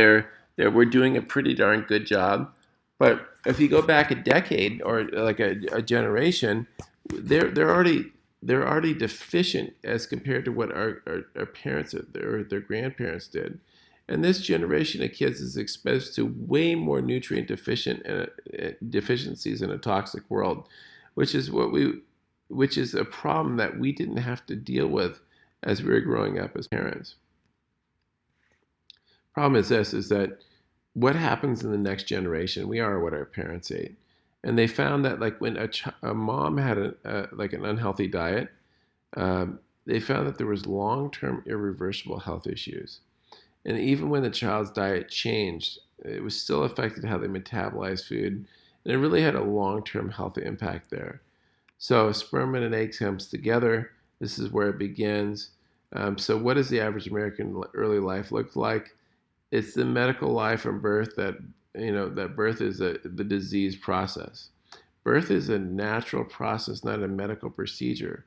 we're doing a pretty darn good job. But if you go back a decade or like a generation, they're already deficient as compared to what our parents or their grandparents did. And this generation of kids is exposed to way more nutrient deficiencies in a toxic world, which is a problem that we didn't have to deal with as we were growing up as parents. Problem is this, is that what happens in the next generation, we are what our parents ate. And they found that like when a mom had an unhealthy diet, they found that there was long-term irreversible health issues. And even when the child's diet changed, it was still affected how they metabolized food. And it really had a long-term health impact there. So sperm and an egg comes together. This is where it begins. So what does the average American early life look like? It's the medical life from birth that birth is the disease process. Birth is a natural process, not a medical procedure.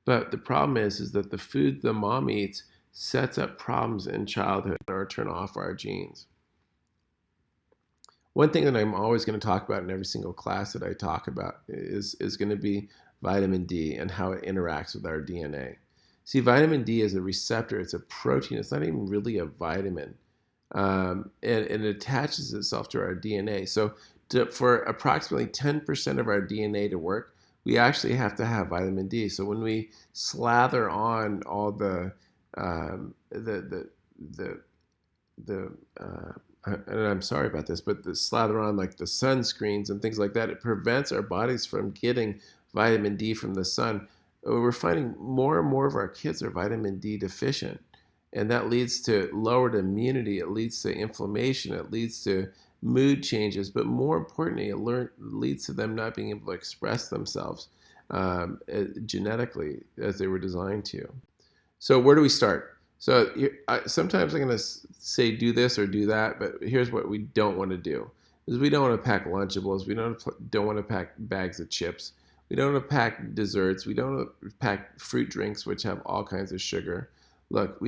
But the problem is that the food the mom eats sets up problems in childhood or turn off our genes. One thing that I'm always going to talk about in every single class that I talk about is going to be vitamin D and how it interacts with our DNA. See, vitamin D is a receptor. It's a protein. It's not even really a vitamin. And it attaches itself to our DNA. So for approximately 10% of our DNA to work, we actually have to have vitamin D. So when we slather on all and I'm sorry about this, but the slather on like the sunscreens and things like that, it prevents our bodies from getting vitamin D from the sun. We're finding more and more of our kids are vitamin D deficient. And that leads to lowered immunity. It leads to inflammation. It leads to mood changes. But more importantly, it leads to them not being able to express themselves genetically as they were designed to. So where do we start? So sometimes I'm going to say do this or do that, but here's what we don't want to do. Is we don't want to pack Lunchables. We don't want to pack bags of chips. We don't want to pack desserts. We don't want to pack fruit drinks, which have all kinds of sugar. Look,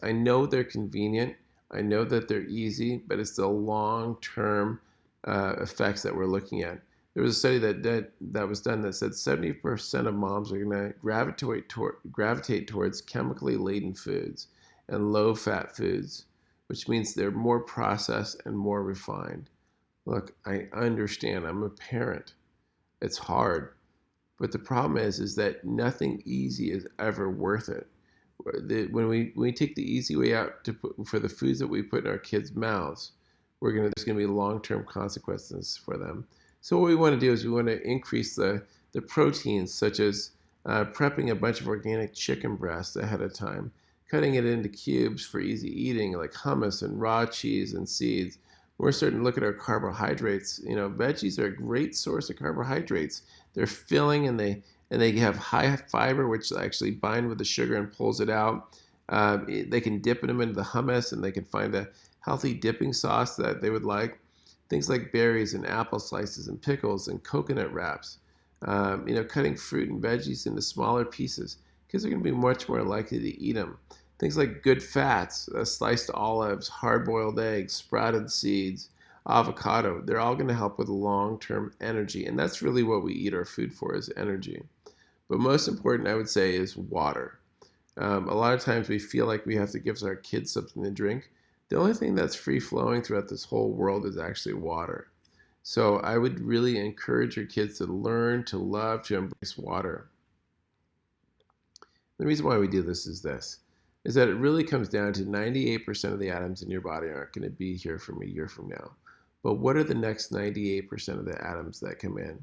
I know they're convenient. I know that they're easy, but it's the long-term effects that we're looking at. There was a study that was done that said 70% of moms are going to gravitate towards chemically laden foods and low-fat foods, which means they're more processed and more refined. Look, I understand. I'm a parent. It's hard. But the problem is that nothing easy is ever worth it. When we take the easy way out for the foods that we put in our kids' mouths, there's going to be long-term consequences for them. So what we want to do is we want to increase the proteins, such as prepping a bunch of organic chicken breasts ahead of time, cutting it into cubes for easy eating, like hummus and raw cheese and seeds. We're starting to look at our carbohydrates. Veggies are a great source of carbohydrates. They're filling and they have high fiber, which actually bind with the sugar and pulls it out. They can dip them into the hummus, and they can find a healthy dipping sauce that they would like. Things like berries and apple slices and pickles and coconut wraps. Cutting fruit and veggies into smaller pieces. Kids are going to be much more likely to eat them. Things like good fats, sliced olives, hard-boiled eggs, sprouted seeds, avocado. They're all going to help with long-term energy. And that's really what we eat our food for, is energy. But most important, I would say, is water. A lot of times we feel like we have to give our kids something to drink. The only thing that's free-flowing throughout this whole world is actually water. So I would really encourage your kids to learn, to love, to embrace water. The reason why we do this is that it really comes down to 98% of the atoms in your body aren't going to be here from a year from now. But what are the next 98% of the atoms that come in?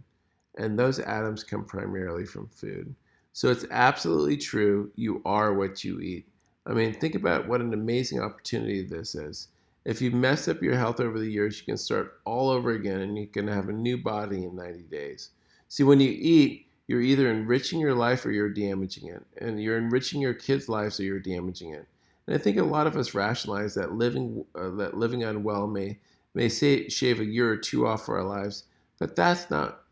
And those atoms come primarily from food. So it's absolutely true. You are what you eat. I mean, think about what an amazing opportunity this is. If you mess up your health over the years, you can start all over again and you can have a new body in 90 days. See, when you eat, you're either enriching your life or you're damaging it. And you're enriching your kids' lives or you're damaging it. And I think a lot of us rationalize that living unwell may shave a year or two off for our lives, but that's not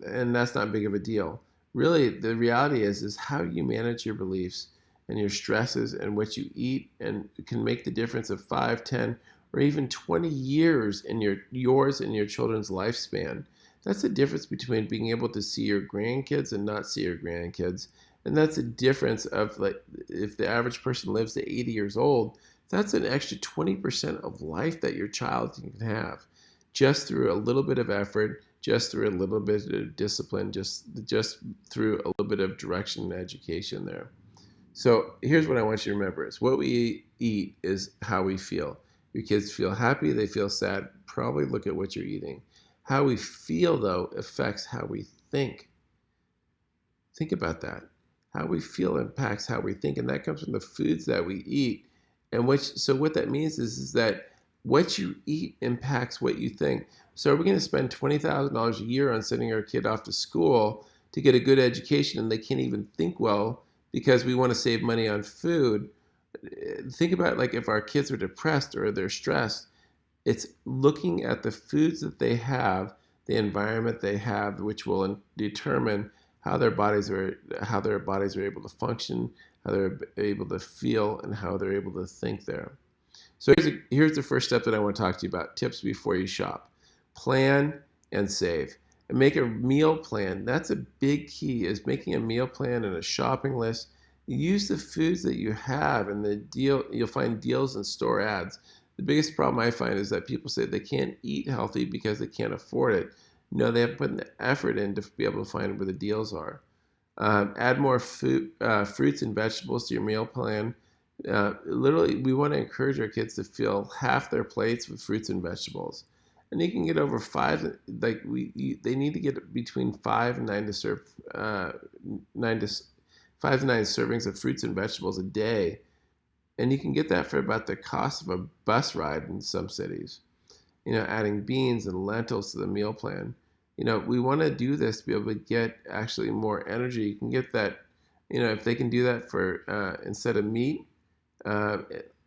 big of a deal. Really, the reality is how you manage your beliefs and your stresses and what you eat, and it can make the difference of 5, 10, or even 20 years in yours and your children's lifespan. That's the difference between being able to see your grandkids and not see your grandkids. And that's a difference of, like, if the average person lives to 80 years old, that's an extra 20% of life that your child can have just through a little bit of effort, just through a little bit of discipline, just through a little bit of direction and education there. So here's what I want you to remember is what we eat is how we feel. Your kids feel happy, they feel sad, probably look at what you're eating. How we feel, though, affects how we think. Think about that. How we feel impacts how we think, and that comes from the foods that we eat. And so what that means is that what you eat impacts what you think. So are we going to spend $20,000 a year on sending our kid off to school to get a good education and they can't even think well because we want to save money on food? Think about, like, if our kids are depressed or they're stressed, it's looking at the foods that they have, the environment they have, which will determine how their bodies are able to function, how they're able to feel, and how they're able to think there. So here's the first step that I want to talk to you about: tips before you shop. Plan and save. And make a meal plan. That's a big key, is making a meal plan and a shopping list. Use the foods that you have, and you'll find deals and store ads. The biggest problem I find is that people say they can't eat healthy because they can't afford it. No, they have put the effort in to be able to find where the deals are. Add more fruits and vegetables to your meal plan. Literally, we want to encourage our kids to fill half their plates with fruits and vegetables. And you can get over five. They need to get between 5 and 9 servings of fruits and vegetables a day. And you can get that for about the cost of a bus ride in some cities. Adding beans and lentils to the meal plan. We want to do this to be able to get actually more energy. You can get that, if they can do that for instead of meat,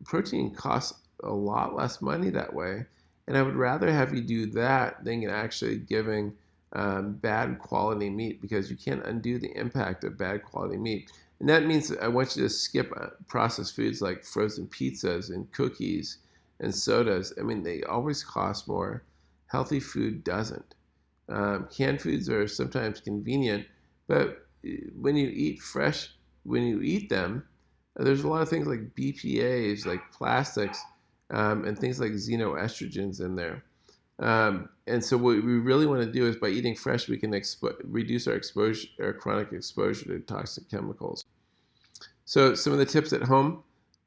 protein costs a lot less money that way. And I would rather have you do that than actually giving bad quality meat, because you can't undo the impact of bad quality meat. And that means I want you to skip processed foods like frozen pizzas and cookies and sodas. I mean, they always cost more. Healthy food doesn't. Canned foods are sometimes convenient, but when you eat them, there's a lot of things like BPAs, like plastics, and things like xenoestrogens in there. And so what we really want to do is, by eating fresh, we can reduce our chronic exposure to toxic chemicals. So some of the tips at home: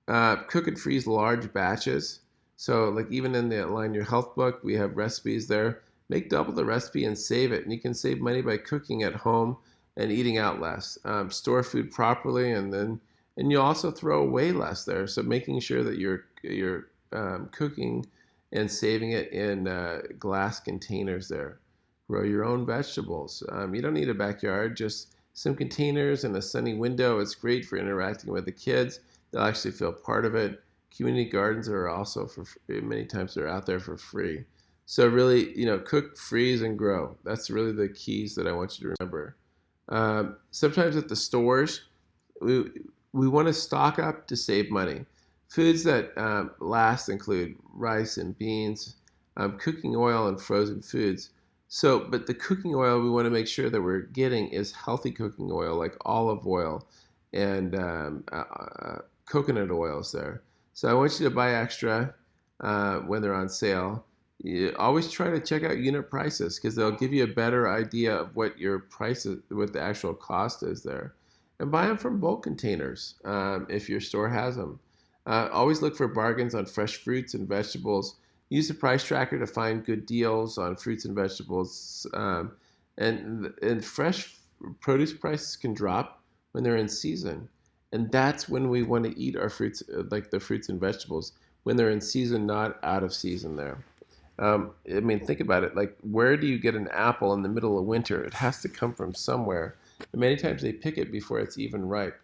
cook and freeze large batches. So, like, even in the Align Your Health book, we have recipes there. Make double the recipe and save it. And you can save money by cooking at home and eating out less. Store food properly, and you also throw away less there. So making sure that you're cooking and saving it in glass containers there. Grow your own vegetables. You don't need a backyard, just some containers and a sunny window. It's great for interacting with the kids. They'll actually feel part of it. Community gardens are also many times they're out there for free. So really, cook, freeze, and grow. That's really the keys that I want you to remember. Sometimes at the stores, we want to stock up to save money. Foods that last include rice and beans, cooking oil, and frozen foods. But the cooking oil we want to make sure that we're getting is healthy cooking oil, like olive oil and coconut oils there. So I want you to buy extra when they're on sale. You always try to check out unit prices, because they'll give you a better idea of what what the actual cost is there. And buy them from bulk containers if your store has them. Always look for bargains on fresh fruits and vegetables. Use the price tracker to find good deals on fruits and vegetables. And fresh produce prices can drop when they're in season. And that's when we want to eat our fruits, like the fruits and vegetables, when they're in season, not out of season there. I mean, think about it. Like, where do you get an apple in the middle of winter? It has to come from somewhere. And many times they pick it before it's even ripe.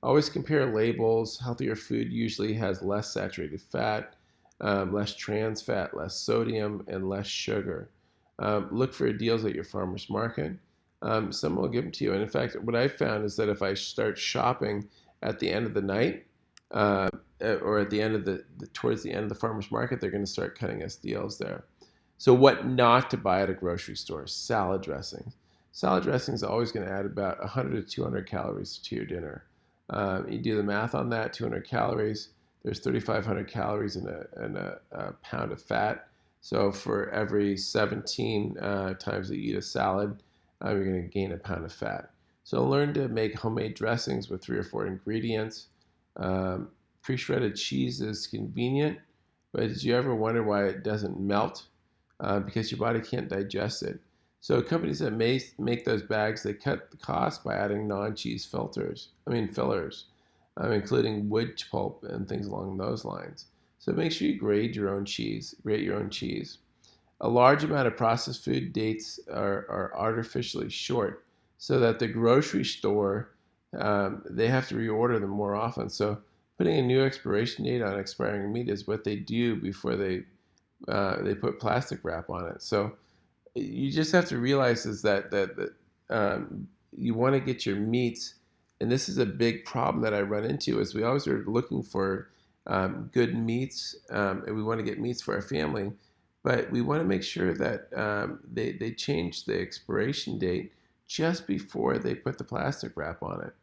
Always compare labels. Healthier food usually has less saturated fat, less trans fat, less sodium, and less sugar. Look for deals at your farmer's market. Someone will give them to you. And in fact, what I've found is that if I start shopping at the end of the night, uh, or at the end of towards the end of the farmer's market, they're going to start cutting us deals there. So what not to buy at a grocery store? Salad dressing. Salad dressing is always going to add about 100 to 200 calories to your dinner. You do the math on that, 200 calories. There's 3,500 calories in a pound of fat. So for every 17 times that you eat a salad, you're going to gain a pound of fat. So learn to make homemade dressings with 3 or 4 ingredients. Pre-shredded cheese is convenient, but did you ever wonder why it doesn't melt? Because your body can't digest it. So companies that make those bags, they cut the cost by adding non-cheese fillers, including wood pulp and things along those lines. So make sure you grate your own cheese. A large amount of processed food dates are artificially short, so that the grocery store, they have to reorder them more often. So putting a new expiration date on expiring meat is what they do before they put plastic wrap on it. So you just have to realize is that you want to get your meats, and this is a big problem that I run into, is we always are looking for good meats, and we want to get meats for our family, but we want to make sure that they change the expiration date just before they put the plastic wrap on it,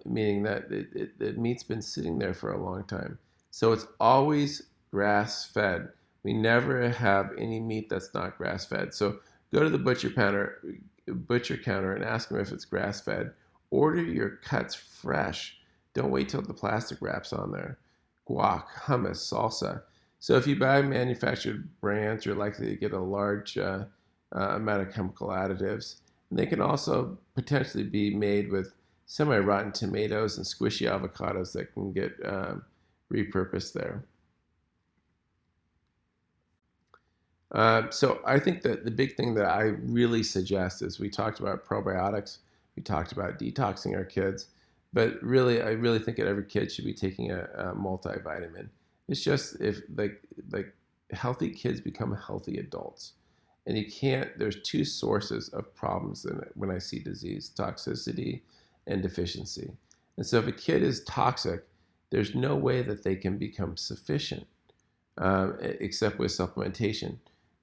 meaning that the meat's been sitting there for a long time. So it's always grass-fed. We never have any meat that's not grass-fed. So go to the butcher counter and ask them if it's grass-fed. Order your cuts fresh. Don't wait till the plastic wrap's on there. Guac, hummus, salsa. So if you buy manufactured brands, you're likely to get a large amount of chemical additives. And they can also potentially be made with semi-rotten tomatoes and squishy avocados that can get repurposed there. So I think that the big thing that I really suggest is, we talked about probiotics, we talked about detoxing our kids, but really, I really think that every kid should be taking a multivitamin. It's just, if like healthy kids become healthy adults, and you can't. There's 2 sources of problems in it when I see disease: toxicity and deficiency. And so if a kid is toxic, there's no way that they can become sufficient except with supplementation.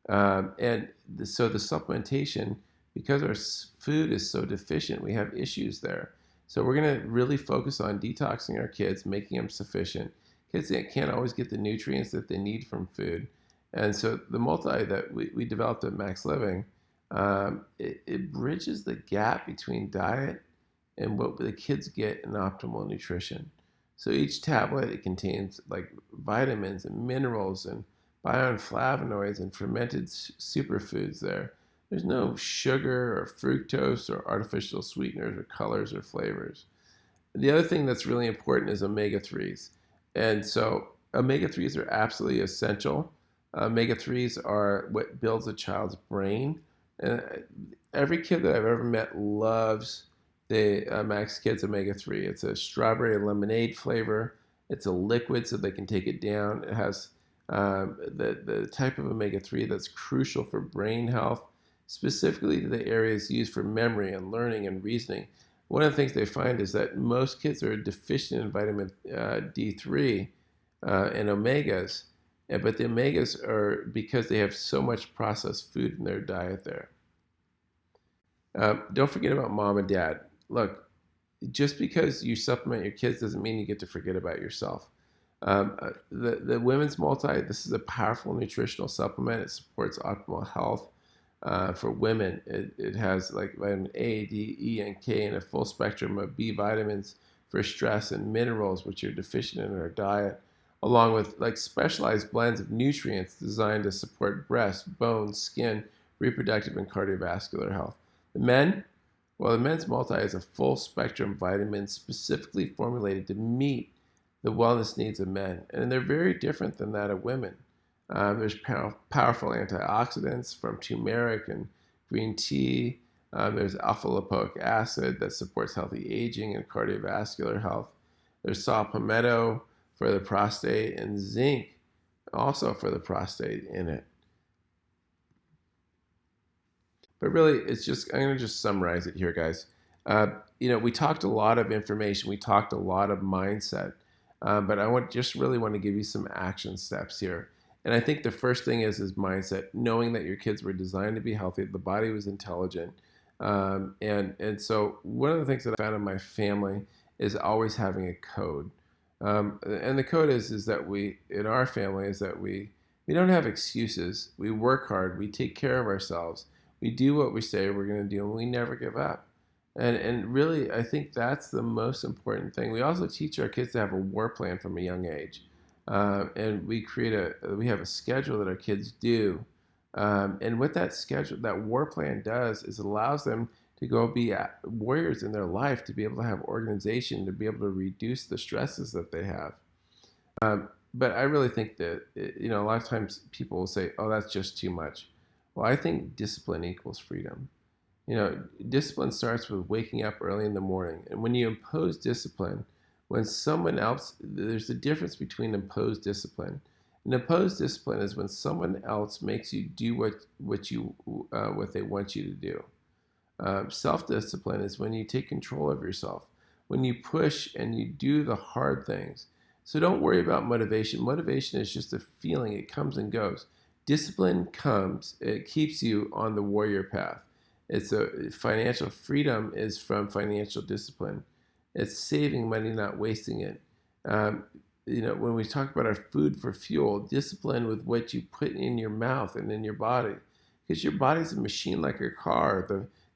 So the supplementation, because our food is so deficient, we have issues there. So we're going to really focus on detoxing our kids, making them sufficient. Kids can't always get the nutrients that they need from food. And so the multi that we developed at Max Living, it bridges the gap between diet and what the kids get in optimal nutrition. So each tablet, it contains like vitamins and minerals and bioflavonoids and fermented superfoods there. There's no sugar or fructose or artificial sweeteners or colors or flavors. The other thing that's really important is omega-3s. And so omega-3s are absolutely essential. Omega-3s are what builds a child's brain. And every kid that I've ever met loves the Max Kids Omega-3. It's a strawberry and lemonade flavor. It's a liquid so they can take it down. It has the type of omega-3 that's crucial for brain health, specifically to the areas used for memory and learning and reasoning. One of the things they find is that most kids are deficient in vitamin D3 and omegas, but the omegas are because they have so much processed food in their diet there. Don't forget about mom and dad. Look, just because you supplement your kids doesn't mean you get to forget about yourself. The Women's Multi, this is a powerful nutritional supplement. It supports optimal health for women. It has like vitamin A, D, E, and K, and a full spectrum of B vitamins for stress and minerals, which are deficient in our diet, along with like specialized blends of nutrients designed to support breast, bones, skin, reproductive, and cardiovascular health. The Men's Multi is a full spectrum vitamin specifically formulated to meet the wellness needs of men, and they're very different than that of women. There's powerful antioxidants from turmeric and green tea. There's alpha lipoic acid that supports healthy aging and cardiovascular health. There's saw palmetto for the prostate, and zinc also for the prostate in it. But really, I'm going to just summarize it here, guys. We talked a lot of information. We talked a lot of mindset. But really want to give you some action steps here. And I think the first thing is mindset, knowing that your kids were designed to be healthy, the body was intelligent. And so one of the things that I found in my family is always having a code. And the code is that in our family, is that we don't have excuses. We work hard. We take care of ourselves. We do what we say we're going to do, and we never give up. And really, I think that's the most important thing. We also teach our kids to have a war plan from a young age. And we have a schedule that our kids do. And what that schedule, that war plan does is allows them to go be warriors in their life, to be able to have organization, to be able to reduce the stresses that they have. But I really think that, a lot of times people will say, oh, that's just too much. Well, I think discipline equals freedom. Discipline starts with waking up early in the morning. And when you impose discipline, when someone else, there's a difference between imposed discipline. And imposed discipline is when someone else makes you do what they want you to do. Self-discipline is when you take control of yourself, when you push and you do the hard things. So don't worry about motivation. Motivation is just a feeling. It comes and goes. Discipline comes. It keeps you on the warrior path. Financial freedom is from financial discipline. It's saving money, not wasting it. When we talk about our food for fuel, discipline with what you put in your mouth and in your body, because your body's a machine like your car.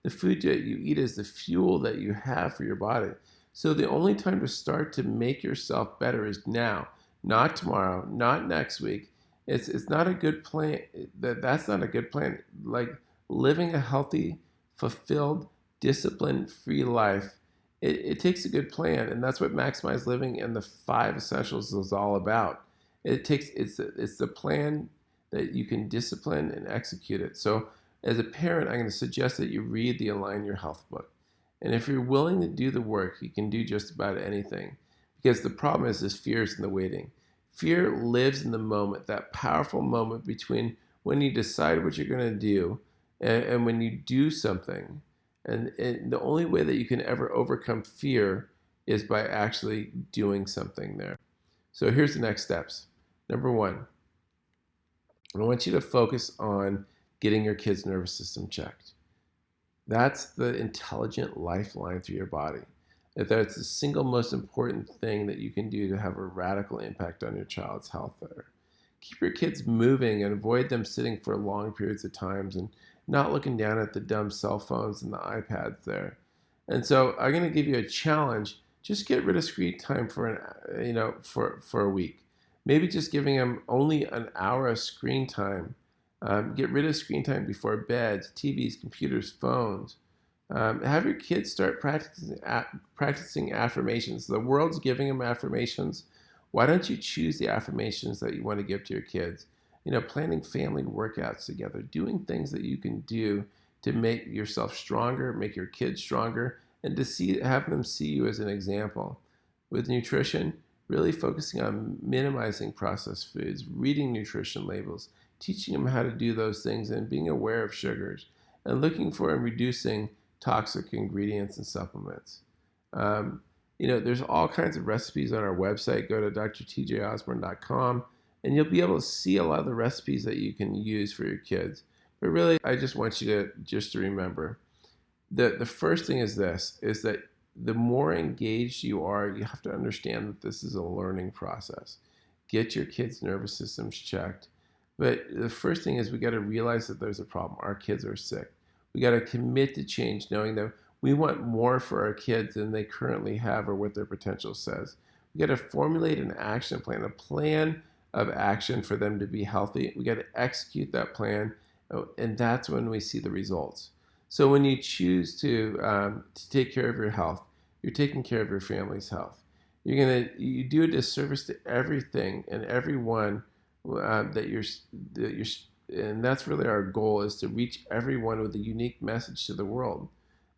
The food that you eat is the fuel that you have for your body. So the only time to start to make yourself better is now, not tomorrow, not next week. It's not a good plan. That's not a good plan. Like living a healthy, fulfilled, discipline-free life, it takes a good plan, and that's what Maximize Living and the 5 Essentials is all about. It's the plan that you can discipline and execute it. So as a parent, I'm going to suggest that you read the Align Your Health book. And if you're willing to do the work, you can do just about anything. Because the problem is fear is in the waiting. Fear lives in the moment, that powerful moment between when you decide what you're going to do and when you do something. And the only way that you can ever overcome fear is by actually doing something there. So here's the next steps. Number 1, I want you to focus on getting your kid's nervous system checked. That's the intelligent lifeline through your body. That's the single most important thing that you can do to have a radical impact on your child's health there. Keep your kids moving and avoid them sitting for long periods of times and not looking down at the dumb cell phones and the iPads there. And so I'm going to give you a challenge. Just get rid of screen time for a week. Maybe just giving them only an hour of screen time. Get rid of screen time before bed, TVs, computers, phones. Have your kids start practicing affirmations. The world's giving them affirmations. Why don't you choose the affirmations that you want to give to your kids? Planning family workouts together, doing things that you can do to make yourself stronger, make your kids stronger, and to have them see you as an example. With nutrition, really focusing on minimizing processed foods, reading nutrition labels, teaching them how to do those things, and being aware of sugars, and looking for and reducing toxic ingredients and supplements. There's all kinds of recipes on our website. Go to drtjosborne.com, and you'll be able to see a lot of the recipes that you can use for your kids. But really, I just want you to remember that the first thing is that the more engaged you are, you have to understand that this is a learning process. Get your kids' nervous systems checked. But the first thing is we got to realize that there's a problem. Our kids are sick. We got to commit to change, knowing that we want more for our kids than they currently have or what their potential says. We got to formulate an action plan, a plan of action for them to be healthy. We got to execute that plan, and that's when we see the results. So when you choose to take care of your health, you're taking care of your family's health. you do a disservice to everything and everyone that you're, and that's really our goal, is to reach everyone with a unique message to the world.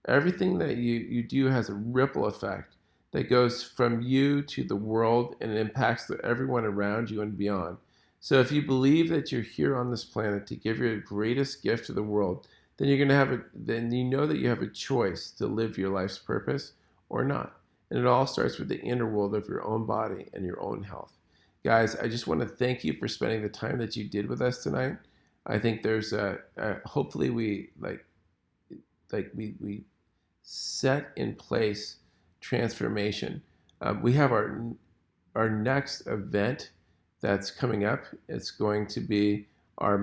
Everything that you do has a ripple effect that goes from you to the world, and it impacts everyone around you and beyond. So if you believe that you're here on this planet to give your greatest gift to the world, then you're going to then you know that you have a choice to live your life's purpose or not. And it all starts with the inner world of your own body and your own health. Guys, I just want to thank you for spending the time that you did with us tonight. I think there's hopefully we we set in place transformation. We have our next event that's coming up. It's going to be our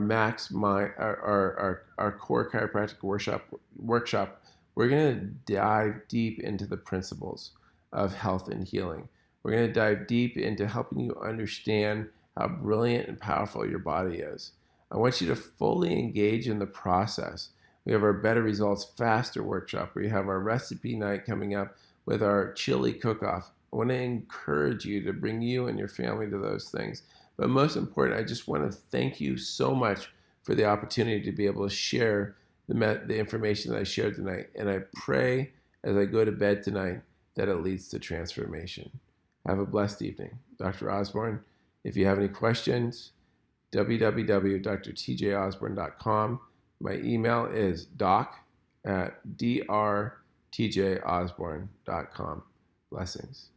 our core chiropractic workshop. We're going to dive deep into the principles of health and healing. We're going to dive deep into helping you understand how brilliant and powerful your body is. I want you to fully engage in the process. We have our Better Results Faster workshop. We have our recipe night coming up with our chili cook-off. I want to encourage you to bring you and your family to those things. But most important, I just want to thank you so much for the opportunity to be able to share the information that I shared tonight. And I pray as I go to bed tonight that it leads to transformation. Have a blessed evening. Dr. Osborne, if you have any questions, www.drtjosborne.com. My email is doc@drtjosborne.com. Blessings.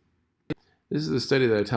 This is the study that I talked